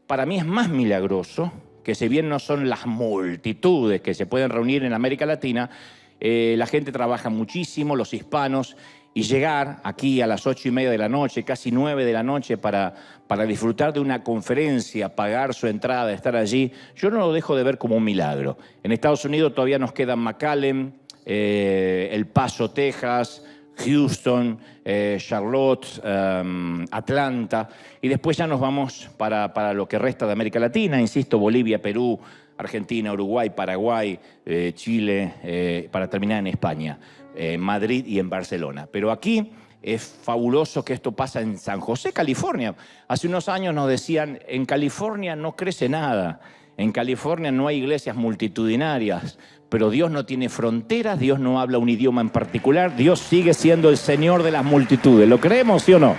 Para mí es más milagroso que, si bien no son las multitudes que se pueden reunir en América Latina, la gente trabaja muchísimo, los hispanos, y llegar aquí a las 8:30 de la noche, casi 9 de la noche, para disfrutar de una conferencia, pagar su entrada, estar allí, yo no lo dejo de ver como un milagro. En Estados Unidos todavía nos quedan McAllen, El Paso, Texas, Houston, Charlotte, Atlanta, y después ya nos vamos para lo que resta de América Latina, insisto, Bolivia, Perú, Argentina, Uruguay, Paraguay, Chile, para terminar en España, Madrid y en Barcelona. Pero aquí es fabuloso que esto pasa en San José, California. Hace unos años nos decían, en California no crece nada, en California no hay iglesias multitudinarias, pero Dios no tiene fronteras, Dios no habla un idioma en particular, Dios sigue siendo el Señor de las multitudes. ¿Lo creemos, sí o no?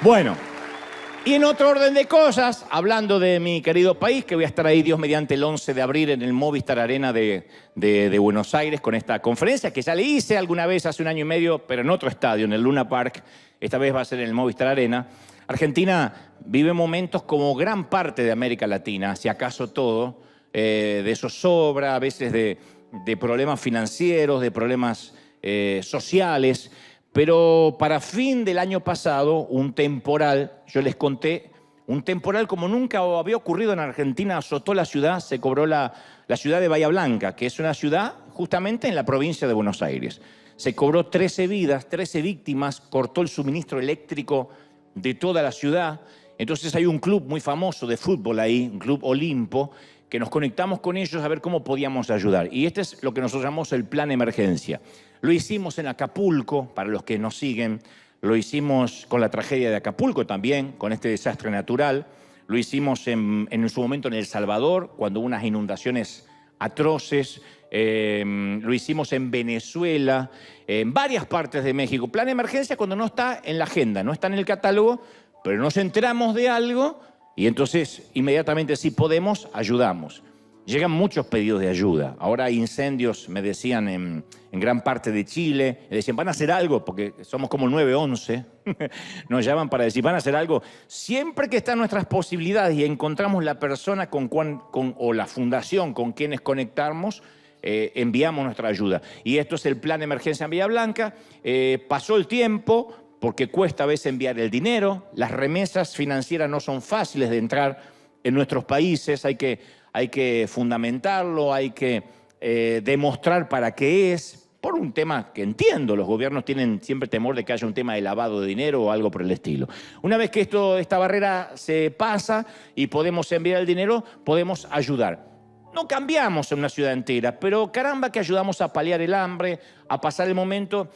Bueno, y en otro orden de cosas, hablando de mi querido país, que voy a estar ahí, Dios mediante, el 11 de abril en el Movistar Arena de Buenos Aires con esta conferencia, que ya le hice alguna vez hace 1 año y medio, pero en otro estadio, en el Luna Park. Esta vez va a ser en el Movistar Arena. Argentina vive momentos como gran parte de América Latina, si acaso todo, de zozobra, a veces de problemas financieros, de problemas sociales, pero para fin del año pasado, un temporal, yo les conté, un temporal como nunca había ocurrido en Argentina, azotó la ciudad, se cobró la ciudad de Bahía Blanca, que es una ciudad justamente en la provincia de Buenos Aires. Se cobró 13 vidas, 13 víctimas, cortó el suministro eléctrico de toda la ciudad. Entonces hay un club muy famoso de fútbol ahí, un club Olimpo, que nos conectamos con ellos a ver cómo podíamos ayudar. Y este es lo que nosotros llamamos el plan emergencia. Lo hicimos en Acapulco, para los que nos siguen, lo hicimos con la tragedia de Acapulco también, con este desastre natural, lo hicimos en su momento en El Salvador, cuando hubo unas inundaciones atroces, lo hicimos en Venezuela, en varias partes de México. Plan emergencia cuando no está en la agenda, no está en el catálogo, pero nos enteramos de algo y entonces inmediatamente, si podemos, ayudamos. Llegan muchos pedidos de ayuda. Ahora hay incendios, me decían, en gran parte de Chile. Me decían, ¿van a hacer algo? Porque somos como el 911. Nos llaman para decir, ¿van a hacer algo? Siempre que están nuestras posibilidades y encontramos la persona o la fundación con quienes conectarnos, enviamos nuestra ayuda. Y esto es el plan de emergencia en Bahía Blanca. Pasó el tiempo, porque cuesta a veces enviar el dinero. Las remesas financieras no son fáciles de entrar en nuestros países. Hay que fundamentarlo, hay que demostrar para qué es, por un tema que entiendo, los gobiernos tienen siempre temor de que haya un tema de lavado de dinero o algo por el estilo. Una vez que esta barrera se pasa y podemos enviar el dinero, podemos ayudar. No cambiamos en una ciudad entera, pero caramba que ayudamos a paliar el hambre, a pasar el momento.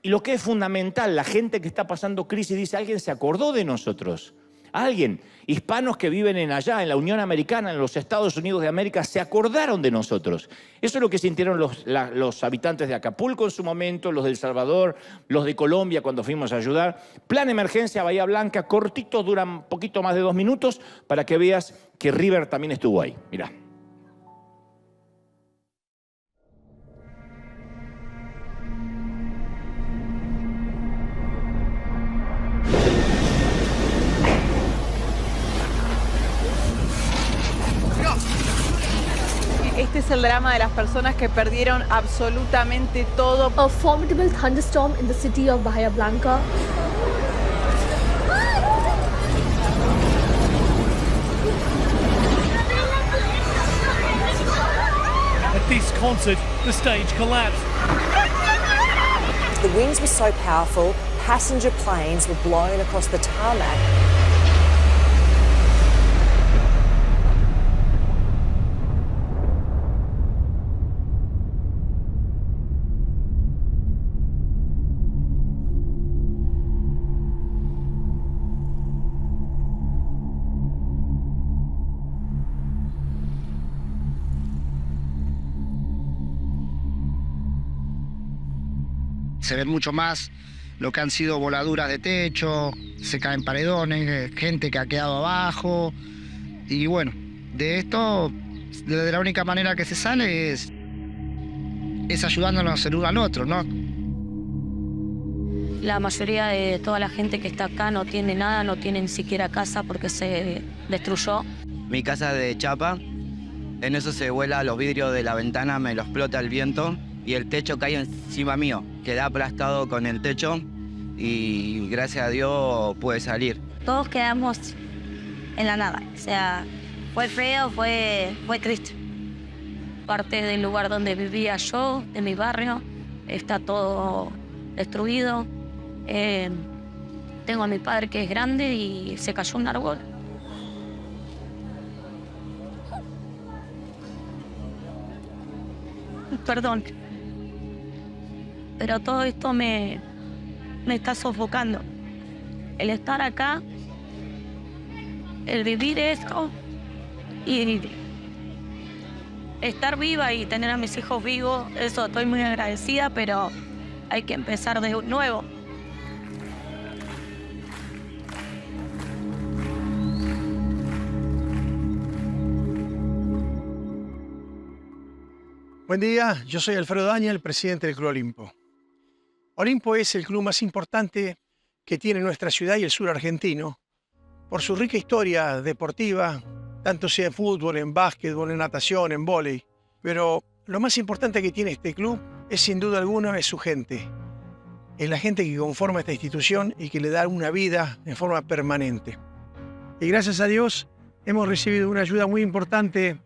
Y lo que es fundamental, la gente que está pasando crisis dice, alguien se acordó de nosotros. Alguien, hispanos que viven allá, en la Unión Americana, en los Estados Unidos de América, se acordaron de nosotros. Eso es lo que sintieron los habitantes de Acapulco en su momento, los de El Salvador, los de Colombia cuando fuimos a ayudar. Plan emergencia Bahía Blanca, cortito, dura un poquito más de 2 minutos, para que veas que River también estuvo ahí. Mirá. Este es el drama de las personas que perdieron absolutamente todo. A formidable thunderstorm in the city of Bahía Blanca. At this concert, the stage collapsed. The winds were so powerful, passenger planes were blown across the tarmac. Se ven mucho más lo que han sido voladuras de techo, se caen paredones, gente que ha quedado abajo. Y bueno, de esto, de la única manera que se sale es ayudándonos el uno al otro, ¿no? La mayoría de toda la gente que está acá no tiene nada, no tiene ni siquiera casa porque se destruyó. Mi casa es de chapa, en eso se vuela los vidrios de la ventana, me lo explota el viento y el techo cae encima mío. Quedé aplastado con el techo y gracias a Dios pude salir. Todos quedamos en la nada, o sea, fue feo, fue triste. Parte del lugar donde vivía yo, de mi barrio, está todo destruido. Tengo a mi padre que es grande y se cayó un árbol. Perdón. Pero todo esto me está sofocando. El estar acá, el vivir esto y estar viva y tener a mis hijos vivos, eso estoy muy agradecida, pero hay que empezar de nuevo. Buen día, yo soy Alfredo Daña, el presidente del Club Olimpo. Olimpo es el club más importante que tiene nuestra ciudad y el sur argentino por su rica historia deportiva, tanto sea en fútbol, en básquetbol, en natación, en vóley. Pero lo más importante que tiene este club es sin duda alguna es su gente. Es la gente que conforma esta institución y que le da una vida en forma permanente. Y gracias a Dios hemos recibido una ayuda muy importante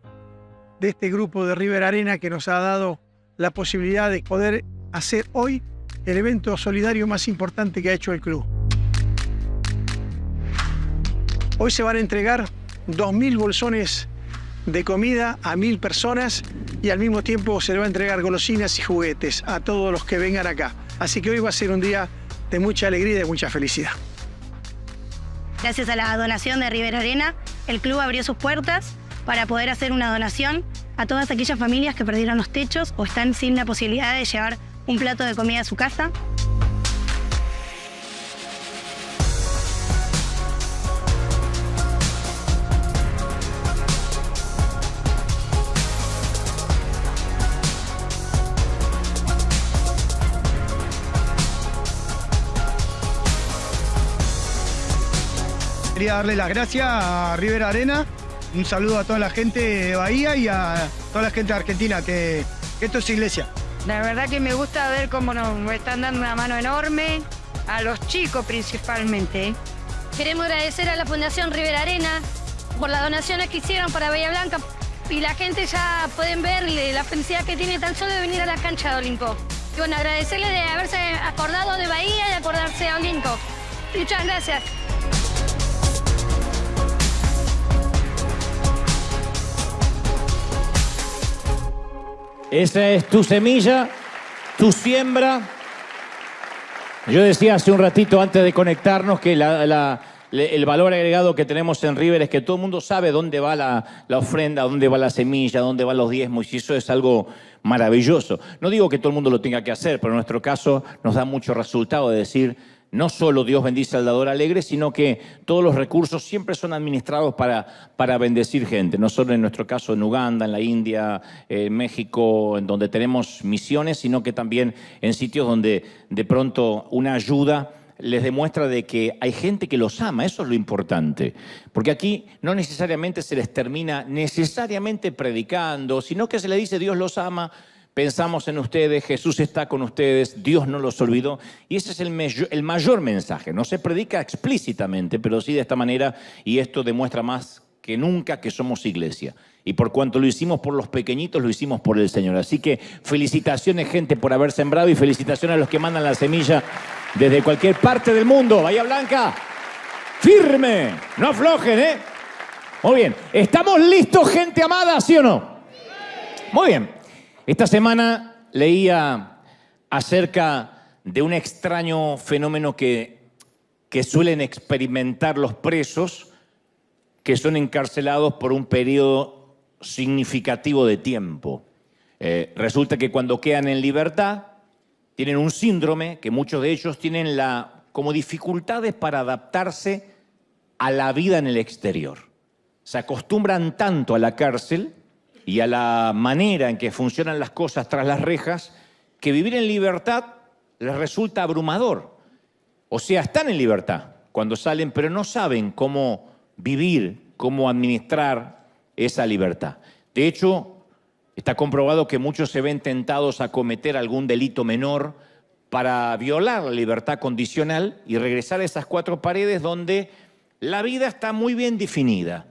de este grupo de River Arena que nos ha dado la posibilidad de poder hacer hoy el evento solidario más importante que ha hecho el club. Hoy se van a entregar 2.000 bolsones de comida a 1.000 personas y al mismo tiempo se le va a entregar golosinas y juguetes a todos los que vengan acá. Así que hoy va a ser un día de mucha alegría y de mucha felicidad. Gracias a la donación de River Arena, el club abrió sus puertas para poder hacer una donación a todas aquellas familias que perdieron los techos o están sin la posibilidad de llevar un plato de comida a su casa. Quería darle las gracias a River Arena, un saludo a toda la gente de Bahía y a toda la gente de Argentina, que esto es iglesia. La verdad que me gusta ver cómo nos están dando una mano enorme, a los chicos principalmente. Queremos agradecer a la Fundación River Arena por las donaciones que hicieron para Bahía Blanca y la gente ya pueden ver la felicidad que tiene tan solo de venir a la cancha de Olimpo. Y bueno, agradecerles de haberse acordado de Bahía y de acordarse de Olimpo. Muchas gracias. Esa es tu semilla, tu siembra. Yo decía hace un ratito antes de conectarnos que el valor agregado que tenemos en River es que todo el mundo sabe dónde va la ofrenda, dónde va la semilla, dónde van los diezmos, y eso es algo maravilloso. No digo que todo el mundo lo tenga que hacer, pero en nuestro caso nos da mucho resultado de decir, no solo Dios bendice al dador alegre, sino que todos los recursos siempre son administrados para bendecir gente. No solo en nuestro caso en Uganda, en la India, en México, en donde tenemos misiones, sino que también en sitios donde de pronto una ayuda les demuestra de que hay gente que los ama. Eso es lo importante. Porque aquí no necesariamente se les termina necesariamente predicando, sino que se les dice Dios los ama. Pensamos en ustedes, Jesús está con ustedes, Dios no los olvidó. Y ese es el mayor mensaje. No se predica explícitamente, pero sí de esta manera. Y esto demuestra más que nunca que somos iglesia. Y por cuanto lo hicimos por los pequeñitos, lo hicimos por el Señor. Así que felicitaciones, gente, por haber sembrado. Y felicitaciones a los que mandan la semilla desde cualquier parte del mundo. Bahía Blanca, firme, no aflojen, ¿eh? Muy bien. ¿Estamos listos, gente amada, sí o no? Muy bien. Esta semana leía acerca de un extraño fenómeno que suelen experimentar los presos que son encarcelados por un periodo significativo de tiempo. Resulta que cuando quedan en libertad tienen un síndrome que muchos de ellos tienen como dificultades para adaptarse a la vida en el exterior. Se acostumbran tanto a la cárcel y a la manera en que funcionan las cosas tras las rejas, que vivir en libertad les resulta abrumador. O sea, están en libertad cuando salen, pero no saben cómo vivir, cómo administrar esa libertad. De hecho, está comprobado que muchos se ven tentados a cometer algún delito menor para violar la libertad condicional y regresar a esas cuatro paredes donde la vida está muy bien definida,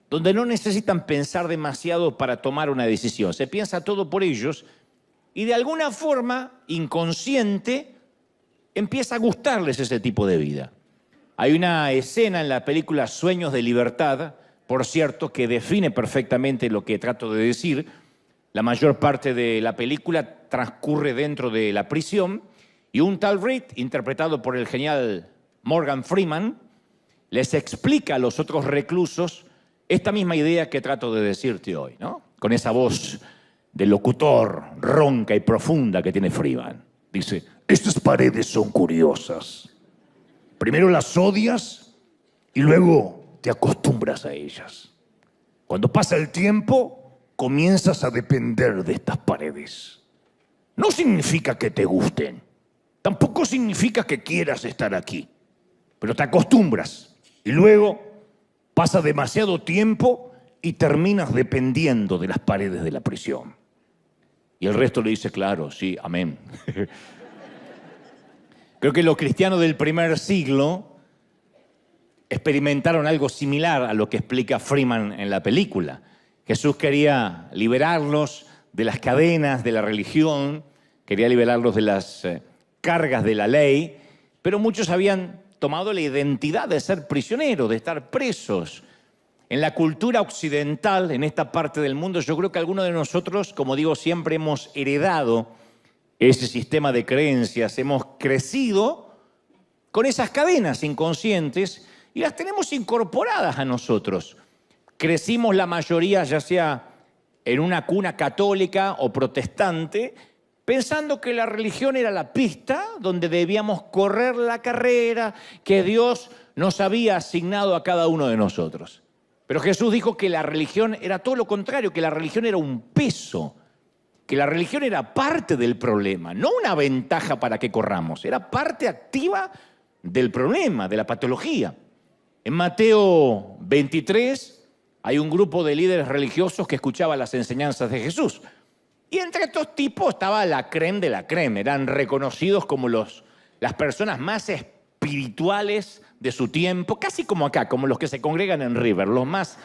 donde no necesitan pensar demasiado para tomar una decisión. Se piensa todo por ellos y de alguna forma inconsciente empieza a gustarles ese tipo de vida. Hay una escena en la película Sueños de Libertad, por cierto, que define perfectamente lo que trato de decir. La mayor parte de la película transcurre dentro de la prisión y un tal Reed, interpretado por el genial Morgan Freeman, les explica a los otros reclusos esta misma idea que trato de decirte hoy, ¿no? Con esa voz de locutor ronca y profunda que tiene Freeman. Dice, estas paredes son curiosas. Primero las odias y luego te acostumbras a ellas. Cuando pasa el tiempo, comienzas a depender de estas paredes. No significa que te gusten. Tampoco significa que quieras estar aquí. Pero te acostumbras y luego pasa demasiado tiempo y terminas dependiendo de las paredes de la prisión. Y el resto le dice, claro, sí, amén. Creo que los cristianos del primer siglo experimentaron algo similar a lo que explica Freeman en la película. Jesús quería liberarlos de las cadenas de la religión, quería liberarlos de las cargas de la ley, pero muchos habían tomado la identidad de ser prisioneros, de estar presos. En la cultura occidental, en esta parte del mundo, yo creo que algunos de nosotros, como digo, siempre hemos heredado ese sistema de creencias, hemos crecido con esas cadenas inconscientes y las tenemos incorporadas a nosotros. Crecimos la mayoría, ya sea en una cuna católica o protestante, pensando que la religión era la pista donde debíamos correr la carrera que Dios nos había asignado a cada uno de nosotros. Pero Jesús dijo que la religión era todo lo contrario, que la religión era un peso, que la religión era parte del problema, no una ventaja para que corramos, era parte activa del problema, de la patología. En Mateo 23 hay un grupo de líderes religiosos que escuchaba las enseñanzas de Jesús. Y entre estos tipos estaba la crème de la crème, eran reconocidos como las personas más espirituales de su tiempo, casi como acá, como los que se congregan en River, los más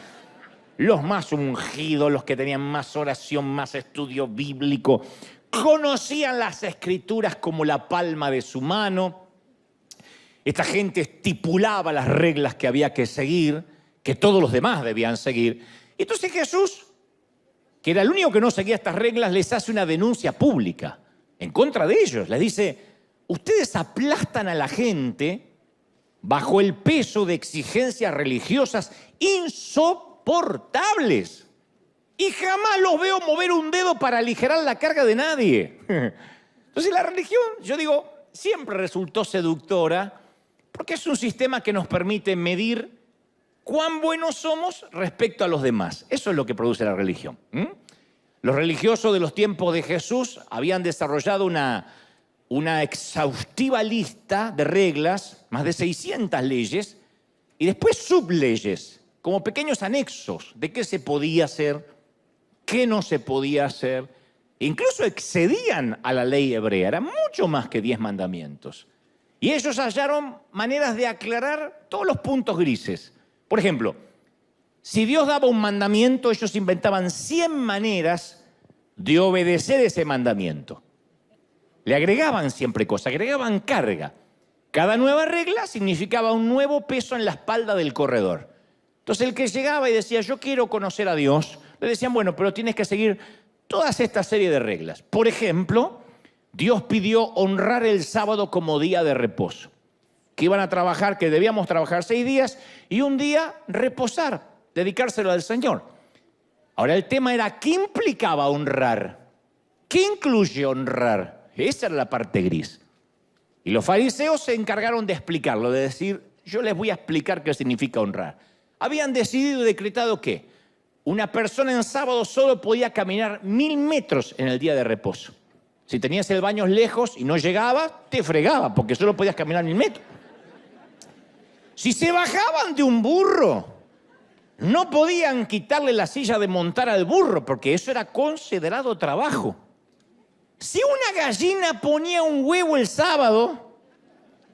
ungidos, los que tenían más oración, más estudio bíblico, conocían las escrituras como la palma de su mano. Esta gente estipulaba las reglas que había que seguir, que todos los demás debían seguir. Entonces Jesús, que era el único que no seguía estas reglas, les hace una denuncia pública en contra de ellos. Les dice, ustedes aplastan a la gente bajo el peso de exigencias religiosas insoportables. Y jamás los veo mover un dedo para aligerar la carga de nadie. Entonces la religión, yo digo, siempre resultó seductora porque es un sistema que nos permite medir cuán buenos somos respecto a los demás. Eso es lo que produce la religión. Los religiosos de los tiempos de Jesús habían desarrollado una exhaustiva lista de reglas, más de 600 leyes, y después subleyes, como pequeños anexos de qué se podía hacer, qué no se podía hacer. Incluso excedían a la ley hebrea, eran mucho más que 10 mandamientos. Y ellos hallaron maneras de aclarar todos los puntos grises. Por ejemplo, si Dios daba un mandamiento, ellos inventaban 100 maneras de obedecer ese mandamiento. Le agregaban siempre cosas, agregaban carga. Cada nueva regla significaba un nuevo peso en la espalda del corredor. Entonces el que llegaba y decía, yo quiero conocer a Dios, le decían, bueno, pero tienes que seguir todas esta serie de reglas. Por ejemplo, Dios pidió honrar el sábado como día de reposo. Que iban a trabajar, que debíamos trabajar 6 días y un día reposar, dedicárselo al Señor. Ahora el tema era, ¿qué implicaba honrar? ¿Qué incluye honrar? Esa era la parte gris. Y los fariseos se encargaron de explicarlo, de decir, yo les voy a explicar qué significa honrar. Habían decidido y decretado que una persona en sábado solo podía caminar 1000 metros en el día de reposo. Si tenías el baño lejos y no llegabas, te fregaba, porque solo podías caminar 1000 metros. Si se bajaban de un burro, no podían quitarle la silla de montar al burro, porque eso era considerado trabajo. Si una gallina ponía un huevo el sábado,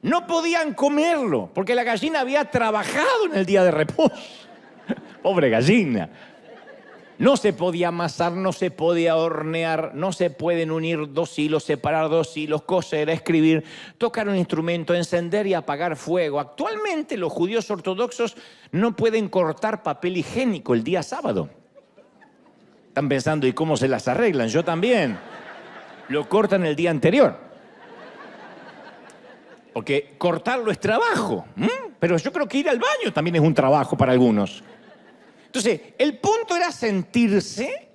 no podían comerlo, porque la gallina había trabajado en el día de reposo. Pobre gallina. No se podía amasar, no se podía hornear, no se pueden unir dos hilos, separar dos hilos, coser, escribir, tocar un instrumento, encender y apagar fuego. Actualmente los judíos ortodoxos no pueden cortar papel higiénico el día sábado. Están pensando, ¿y cómo se las arreglan? Yo también. Lo cortan el día anterior. Porque cortarlo es trabajo. Pero yo creo que ir al baño también es un trabajo para algunos. Entonces, el punto era sentirse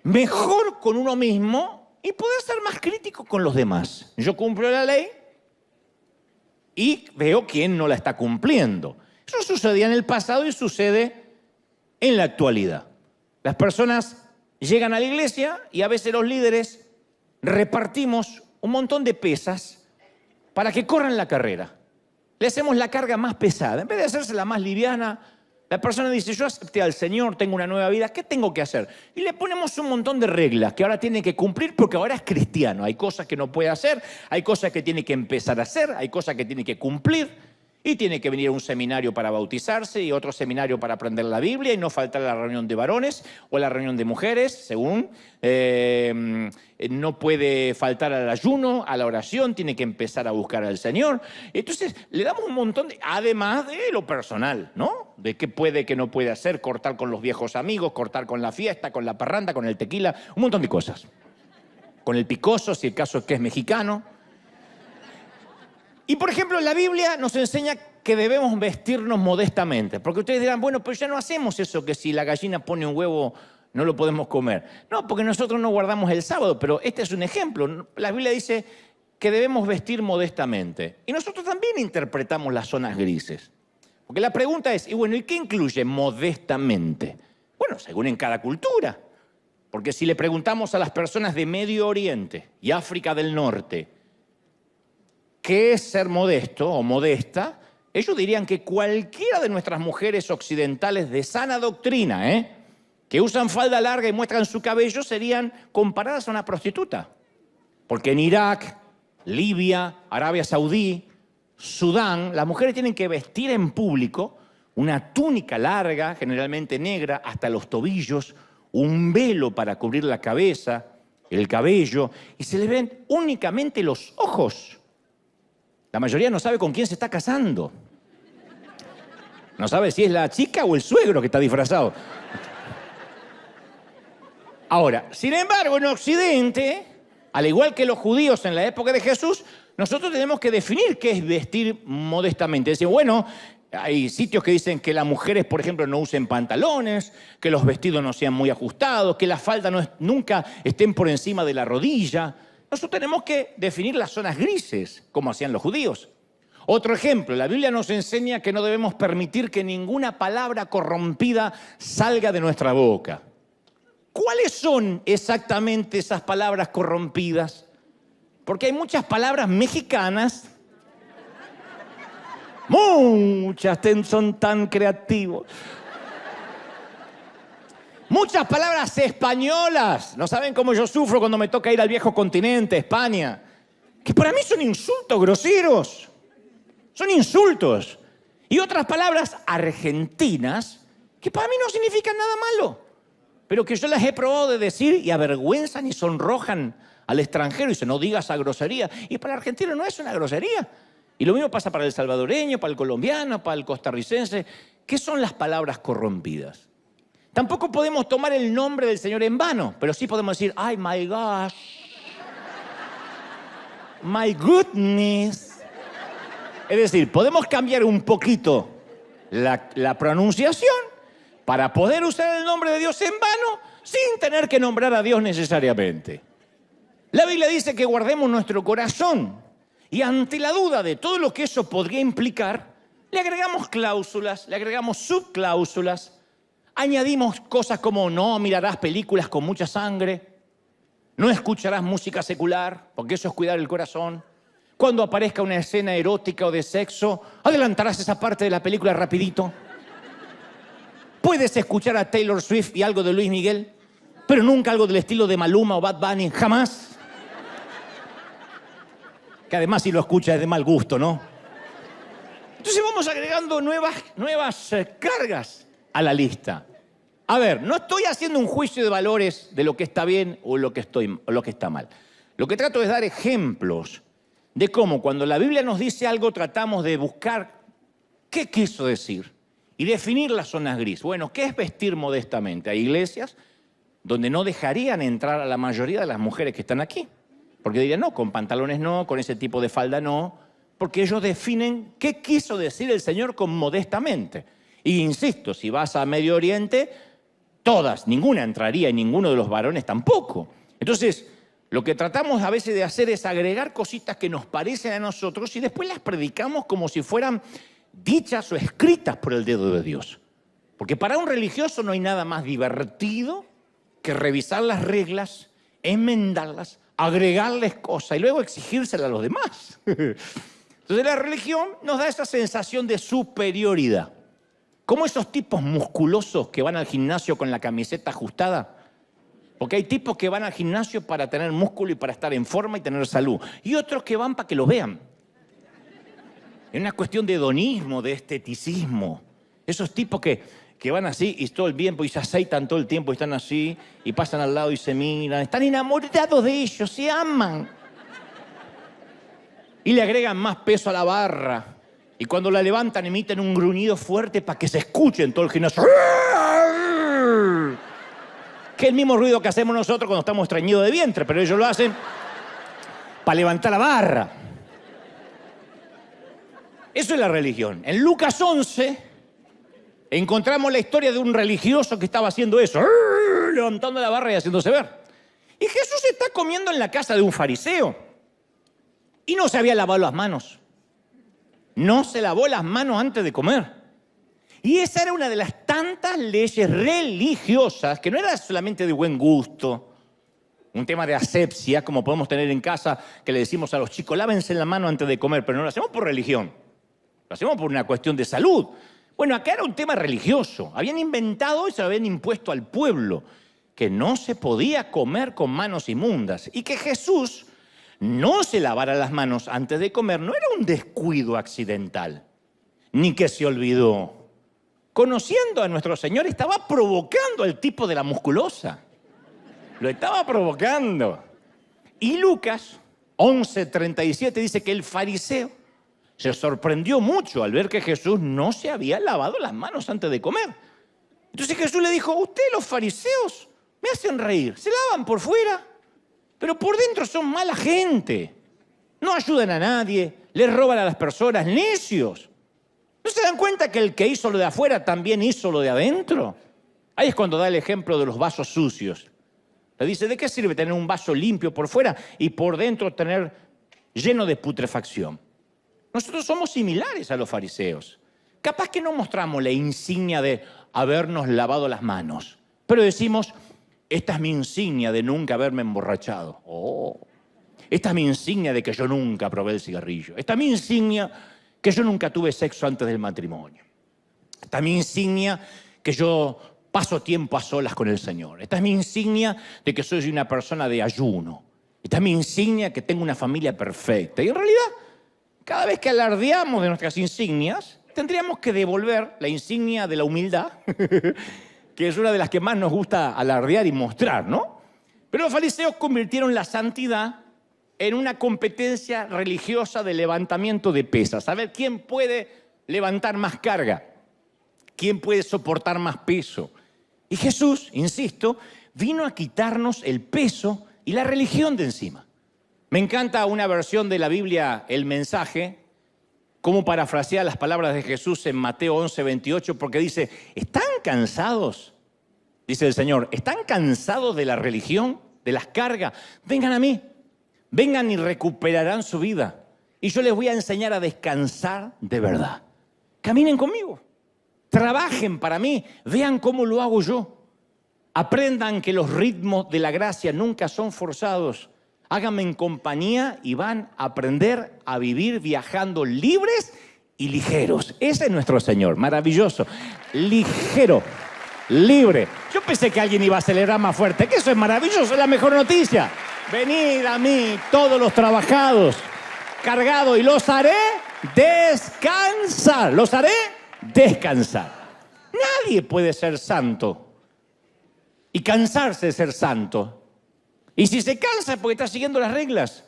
mejor con uno mismo y poder ser más crítico con los demás. Yo cumplo la ley y veo quién no la está cumpliendo. Eso sucedía en el pasado y sucede en la actualidad. Las personas llegan a la iglesia y a veces los líderes repartimos un montón de pesas para que corran la carrera. Le hacemos la carga más pesada. En vez de hacérsela más liviana, la persona dice, yo acepté al Señor, tengo una nueva vida, ¿qué tengo que hacer? Y le ponemos un montón de reglas que ahora tiene que cumplir porque ahora es cristiano. Hay cosas que no puede hacer, hay cosas que tiene que empezar a hacer, hay cosas que tiene que cumplir. Y tiene que venir a un seminario para bautizarse y otro seminario para aprender la Biblia y no faltar a la reunión de varones o a la reunión de mujeres, según. No puede faltar al ayuno, a la oración, tiene que empezar a buscar al Señor. Entonces, le damos un montón de... Además de lo personal, ¿no? De qué puede, qué no puede hacer, cortar con los viejos amigos, cortar con la fiesta, con la parranda, con el tequila, un montón de cosas. Con el picoso, si el caso es que es mexicano. Y, por ejemplo, la Biblia nos enseña que debemos vestirnos modestamente. Porque ustedes dirán, bueno, pero ya no hacemos eso que si la gallina pone un huevo no lo podemos comer. No, porque nosotros no guardamos el sábado, pero este es un ejemplo. La Biblia dice que debemos vestir modestamente. Y nosotros también interpretamos las zonas grises. Porque la pregunta es, y bueno, ¿y qué incluye modestamente? Bueno, según en cada cultura. Porque si le preguntamos a las personas de Medio Oriente y África del Norte, ¿qué es ser modesto o modesta? Ellos dirían que cualquiera de nuestras mujeres occidentales de sana doctrina, que usan falda larga y muestran su cabello, serían comparadas a una prostituta. Porque en Irak, Libia, Arabia Saudí, Sudán, las mujeres tienen que vestir en público una túnica larga, generalmente negra, hasta los tobillos, un velo para cubrir la cabeza, el cabello, y se les ven únicamente los ojos. La mayoría no sabe con quién se está casando. No sabe si es la chica o el suegro que está disfrazado. Ahora, sin embargo, en Occidente, al igual que los judíos en la época de Jesús, nosotros tenemos que definir qué es vestir modestamente. Es decir, bueno, hay sitios que dicen que las mujeres, por ejemplo, no usen pantalones, que los vestidos no sean muy ajustados, que las faldas nunca estén por encima de la rodilla. Nosotros tenemos que definir las zonas grises, como hacían los judíos. Otro ejemplo, la Biblia nos enseña que no debemos permitir que ninguna palabra corrompida salga de nuestra boca. ¿Cuáles son exactamente esas palabras corrompidas? Porque hay muchas palabras mexicanas, muchas son tan creativos. Muchas palabras españolas. No saben cómo yo sufro cuando me toca ir al viejo continente, España. Que para mí son insultos groseros. Son insultos. Y otras palabras argentinas que para mí no significan nada malo. Pero que yo las he probado de decir y avergüenzan y sonrojan al extranjero. Y dicen, no digas esa grosería. Y para el argentino no es una grosería. Y lo mismo pasa para el salvadoreño, para el colombiano, para el costarricense. ¿Qué son las palabras corrompidas? Tampoco podemos tomar el nombre del Señor en vano, pero sí podemos decir, ay, my gosh, my goodness. Es decir, podemos cambiar un poquito la pronunciación para poder usar el nombre de Dios en vano sin tener que nombrar a Dios necesariamente. La Biblia dice que guardemos nuestro corazón y ante la duda de todo lo que eso podría implicar, le agregamos cláusulas, le agregamos subcláusulas. Añadimos cosas como no mirarás películas con mucha sangre, no escucharás música secular, porque eso es cuidar el corazón. Cuando aparezca una escena erótica o de sexo, adelantarás esa parte de la película rapidito. Puedes escuchar a Taylor Swift y algo de Luis Miguel, pero nunca algo del estilo de Maluma o Bad Bunny, jamás. Que además si lo escuchas es de mal gusto, ¿no? Entonces vamos agregando nuevas cargas a la lista. A ver, no estoy haciendo un juicio de valores de lo que está bien o lo que está mal. Lo que trato es dar ejemplos de cómo cuando la Biblia nos dice algo tratamos de buscar qué quiso decir y definir las zonas gris. Bueno, ¿qué es vestir modestamente? Hay iglesias donde no dejarían entrar a la mayoría de las mujeres que están aquí. Porque dirían, no, con pantalones no, con ese tipo de falda no. Porque ellos definen qué quiso decir el Señor con modestamente. Y insisto, si vas a Medio Oriente, todas, ninguna entraría y ninguno de los varones tampoco. Entonces, lo que tratamos a veces de hacer es agregar cositas que nos parecen a nosotros y después las predicamos como si fueran dichas o escritas por el dedo de Dios. Porque para un religioso no hay nada más divertido que revisar las reglas, enmendarlas, agregarles cosas y luego exigírselas a los demás. Entonces la religión nos da esa sensación de superioridad. Como esos tipos musculosos que van al gimnasio con la camiseta ajustada. Porque hay tipos que van al gimnasio para tener músculo y para estar en forma y tener salud. Y otros que van para que los vean. Es una cuestión de hedonismo, de esteticismo. Esos tipos que van así y todo el tiempo y se aceitan todo el tiempo y están así y pasan al lado y se miran. Están enamorados de ellos, se aman. Y le agregan más peso a la barra. Y cuando la levantan emiten un gruñido fuerte para que se escuche en todo el gimnasio. Que es el mismo ruido que hacemos nosotros cuando estamos estreñidos de vientre, pero ellos lo hacen para levantar la barra. Eso es la religión. En Lucas 11 encontramos la historia de un religioso que estaba haciendo eso, levantando la barra y haciéndose ver. Y Jesús está comiendo en la casa de un fariseo y no se había lavado las manos. No se lavó las manos antes de comer. Y esa era una de las tantas leyes religiosas que no era solamente de buen gusto, un tema de asepsia, como podemos tener en casa, que le decimos a los chicos, lávense la mano antes de comer, pero no lo hacemos por religión, lo hacemos por una cuestión de salud. Bueno, acá era un tema religioso. Habían inventado y se lo habían impuesto al pueblo, que no se podía comer con manos inmundas y que Jesús no se lavara las manos antes de comer no era un descuido accidental, ni que se olvidó. Conociendo a nuestro Señor, estaba provocando al tipo de la musculosa. Lo estaba provocando. Y Lucas 11:37 dice que el fariseo se sorprendió mucho al ver que Jesús no se había lavado las manos antes de comer. Entonces Jesús le dijo, ustedes los fariseos me hacen reír, se lavan por fuera, pero por dentro son mala gente. No ayudan a nadie, les roban a las personas, necios. ¿No se dan cuenta que el que hizo lo de afuera también hizo lo de adentro? Ahí es cuando da el ejemplo de los vasos sucios. Le dice, ¿de qué sirve tener un vaso limpio por fuera y por dentro tener lleno de putrefacción? Nosotros somos similares a los fariseos. Capaz que no mostramos la insignia de habernos lavado las manos, pero decimos, esta es mi insignia de nunca haberme emborrachado. Esta es mi insignia de que yo nunca probé el cigarrillo. Esta es mi insignia que yo nunca tuve sexo antes del matrimonio. Esta es mi insignia que yo paso tiempo a solas con el Señor. Esta es mi insignia de que soy una persona de ayuno. Esta es mi insignia que tengo una familia perfecta. Y en realidad, cada vez que alardeamos de nuestras insignias, tendríamos que devolver la insignia de la humildad, que es una de las que más nos gusta alardear y mostrar, ¿no? Pero los fariseos convirtieron la santidad en una competencia religiosa de levantamiento de pesas. A ver, ¿quién puede levantar más carga? ¿Quién puede soportar más peso? Y Jesús, insisto, vino a quitarnos el peso y la religión de encima. Me encanta una versión de la Biblia, El Mensaje, cómo parafrasea las palabras de Jesús en Mateo 11:28, porque dice, ¿están cansados? Dice el Señor, ¿están cansados de la religión, de las cargas? Vengan a mí. Vengan y recuperarán su vida. Y yo les voy a enseñar a descansar de verdad. Caminen conmigo. Trabajen para mí. Vean cómo lo hago yo. Aprendan que los ritmos de la gracia nunca son forzados. háganme en compañía y van a aprender a vivir viajando libres y ligeros. Ese es nuestro Señor, maravilloso. Ligero, libre. Yo pensé que alguien iba a celebrar más fuerte, que eso es maravilloso, es la mejor noticia. Venid a mí, todos los trabajados, cargados, y los haré descansar. Los haré descansar. Nadie puede ser santo y cansarse de ser santo. Y si se cansa es porque está siguiendo las reglas.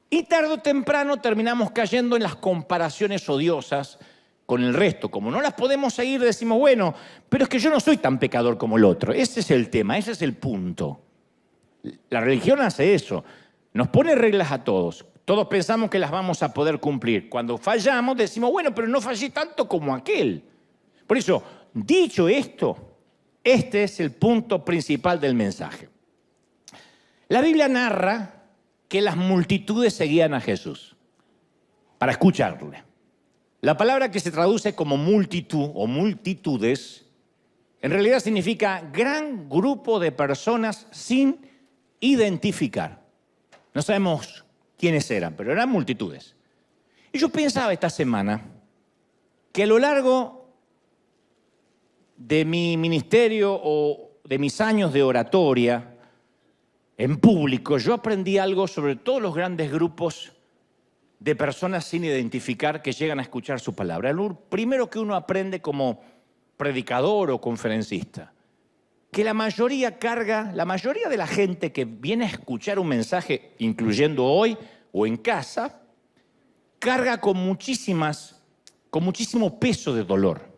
Y tarde o temprano terminamos cayendo en las comparaciones odiosas con el resto. Como no las podemos seguir, decimos, bueno, pero es que yo no soy tan pecador como el otro. Ese es el tema, ese es el punto. La religión hace eso. Nos pone reglas a todos. Todos pensamos que las vamos a poder cumplir. Cuando fallamos decimos, bueno, pero no fallé tanto como aquel. Por eso, dicho esto, este es el punto principal del mensaje. La Biblia narra que las multitudes seguían a Jesús para escucharle. La palabra que se traduce como multitud o multitudes, en realidad significa gran grupo de personas sin identificar. No sabemos quiénes eran, pero eran multitudes. Y yo pensaba esta semana que a lo largo de mi ministerio o de mis años de oratoria en público, yo aprendí algo sobre todos los grandes grupos de personas sin identificar que llegan a escuchar su palabra. Lo primero que uno aprende como predicador o conferencista, que la mayoría de la gente que viene a escuchar un mensaje, incluyendo hoy o en casa, carga con muchísimo peso de dolor,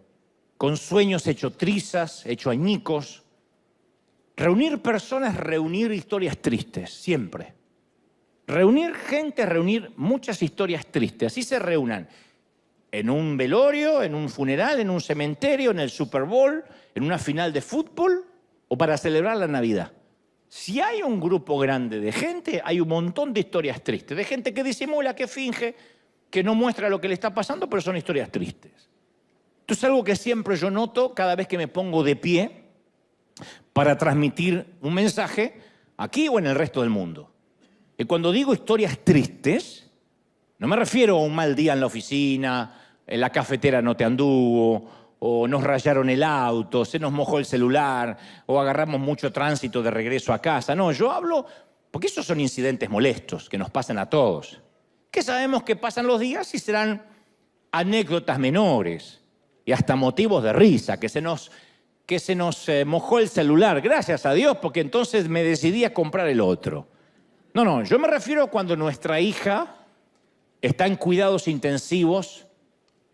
con sueños hechos trizas, hechos añicos. Reunir personas, reunir historias tristes, siempre. Reunir gente, reunir muchas historias tristes. Así se reúnan en un velorio, en un funeral, en un cementerio, en el Super Bowl, en una final de fútbol o para celebrar la Navidad. Si hay un grupo grande de gente, hay un montón de historias tristes, de gente que disimula, que finge, que no muestra lo que le está pasando, pero son historias tristes. Esto es algo que siempre yo noto cada vez que me pongo de pie para transmitir un mensaje aquí o en el resto del mundo. Y cuando digo historias tristes, no me refiero a un mal día en la oficina, en la cafetera no te anduvo, o nos rayaron el auto, se nos mojó el celular, o agarramos mucho tránsito de regreso a casa. No, yo hablo, porque esos son incidentes molestos que nos pasan a todos, que sabemos que pasan los días y serán anécdotas menores y hasta motivos de risa, que se nos mojó el celular, gracias a Dios, porque entonces me decidí a comprar el otro. No, yo me refiero a cuando nuestra hija está en cuidados intensivos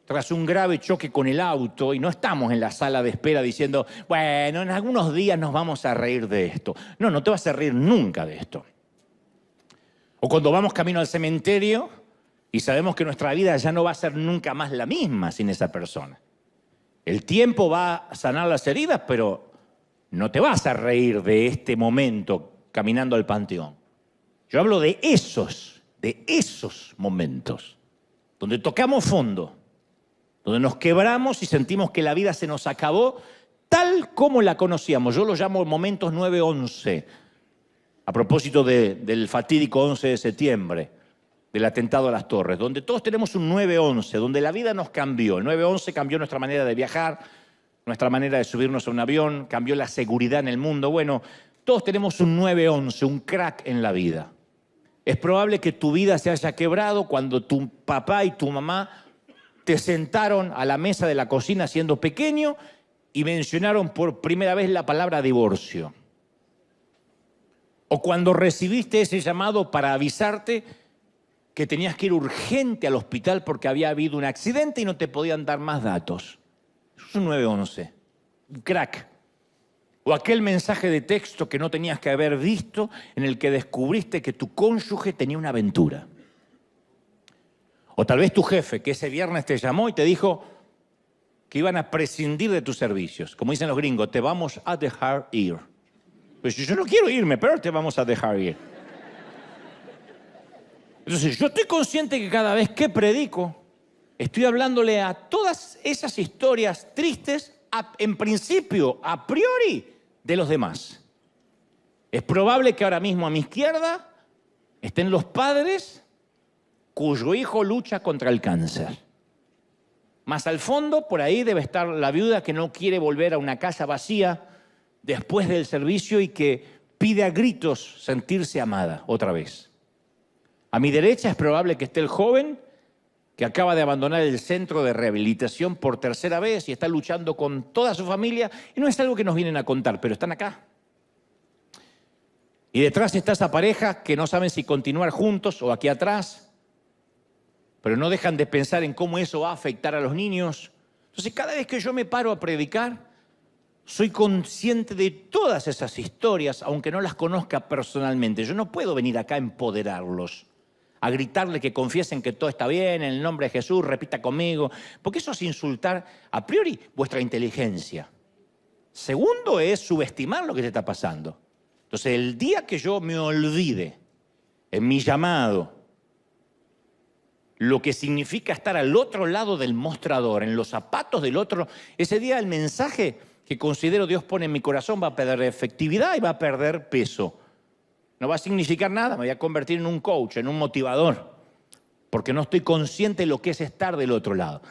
tras un grave choque con el auto y no estamos en la sala de espera diciendo, bueno, en algunos días nos vamos a reír de esto. No te vas a reír nunca de esto. O cuando vamos camino al cementerio y sabemos que nuestra vida ya no va a ser nunca más la misma sin esa persona. El tiempo va a sanar las heridas, pero no te vas a reír de este momento caminando al panteón. Yo hablo de esos momentos, donde tocamos fondo, donde nos quebramos y sentimos que la vida se nos acabó tal como la conocíamos. Yo lo llamo momentos 9/11, a propósito del fatídico 11 de septiembre, del atentado a las Torres, donde todos tenemos un 9/11, donde la vida nos cambió. El 9/11 cambió nuestra manera de viajar, nuestra manera de subirnos a un avión, cambió la seguridad en el mundo. Bueno, todos tenemos un 9/11, un crack en la vida. Es probable que tu vida se haya quebrado cuando tu papá y tu mamá te sentaron a la mesa de la cocina siendo pequeño y mencionaron por primera vez la palabra divorcio. O cuando recibiste ese llamado para avisarte que tenías que ir urgente al hospital porque había habido un accidente y no te podían dar más datos. Eso es un 9/11, un crack. O aquel mensaje de texto que no tenías que haber visto en el que descubriste que tu cónyuge tenía una aventura. O tal vez tu jefe que ese viernes te llamó y te dijo que iban a prescindir de tus servicios. Como dicen los gringos, te vamos a dejar ir. Pues yo no quiero irme, pero te vamos a dejar ir. Entonces yo estoy consciente que cada vez que predico, estoy hablándole a todas esas historias tristes, en principio, a priori, de los demás. Es probable que ahora mismo a mi izquierda estén los padres cuyo hijo lucha contra el cáncer. Más al fondo, por ahí debe estar la viuda que no quiere volver a una casa vacía después del servicio y que pide a gritos sentirse amada otra vez. A mi derecha es probable que esté el joven que acaba de abandonar el centro de rehabilitación por tercera vez y está luchando con toda su familia, y no es algo que nos vienen a contar, pero están acá. Y detrás está esa pareja que no saben si continuar juntos o aquí atrás, pero no dejan de pensar en cómo eso va a afectar a los niños. Entonces, cada vez que yo me paro a predicar, soy consciente de todas esas historias, aunque no las conozca personalmente. Yo no puedo venir acá a empoderarlos, a gritarle que confiesen que todo está bien, en el nombre de Jesús, repita conmigo, porque eso es insultar a priori vuestra inteligencia. Segundo, es subestimar lo que te está pasando. Entonces, el día que yo me olvide en mi llamado lo que significa estar al otro lado del mostrador, en los zapatos del otro, ese día el mensaje que considero Dios pone en mi corazón va a perder efectividad y va a perder peso. No va a significar nada, me voy a convertir en un coach, en un motivador, porque no estoy consciente de lo que es estar del otro lado.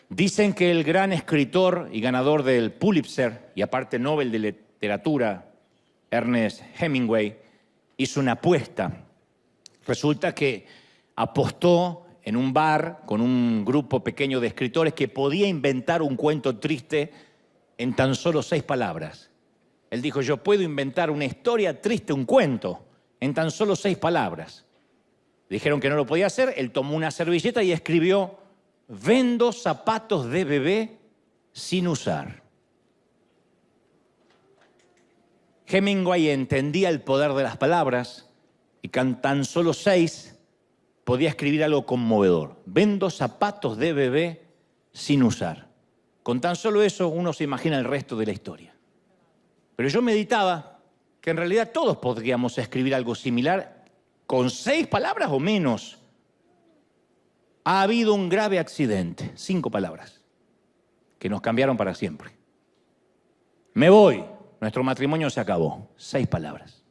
Dicen que el gran escritor y ganador del Pulitzer, y aparte Nobel de Literatura, Ernest Hemingway, hizo una apuesta. Resulta que apostó en un bar con un grupo pequeño de escritores que podía inventar un cuento triste en tan solo 6 palabras. Él dijo, yo puedo inventar una historia triste, un cuento, en tan solo 6 palabras. Dijeron que no lo podía hacer, él tomó una servilleta y escribió, vendo zapatos de bebé sin usar. Hemingway entendía el poder de las palabras y con tan solo 6 podía escribir algo conmovedor. Vendo zapatos de bebé sin usar. Con tan solo eso uno se imagina el resto de la historia. Pero yo meditaba que en realidad todos podríamos escribir algo similar con 6 palabras o menos. Ha habido un grave accidente, 5 palabras, que nos cambiaron para siempre. Me voy, nuestro matrimonio se acabó, 6 palabras.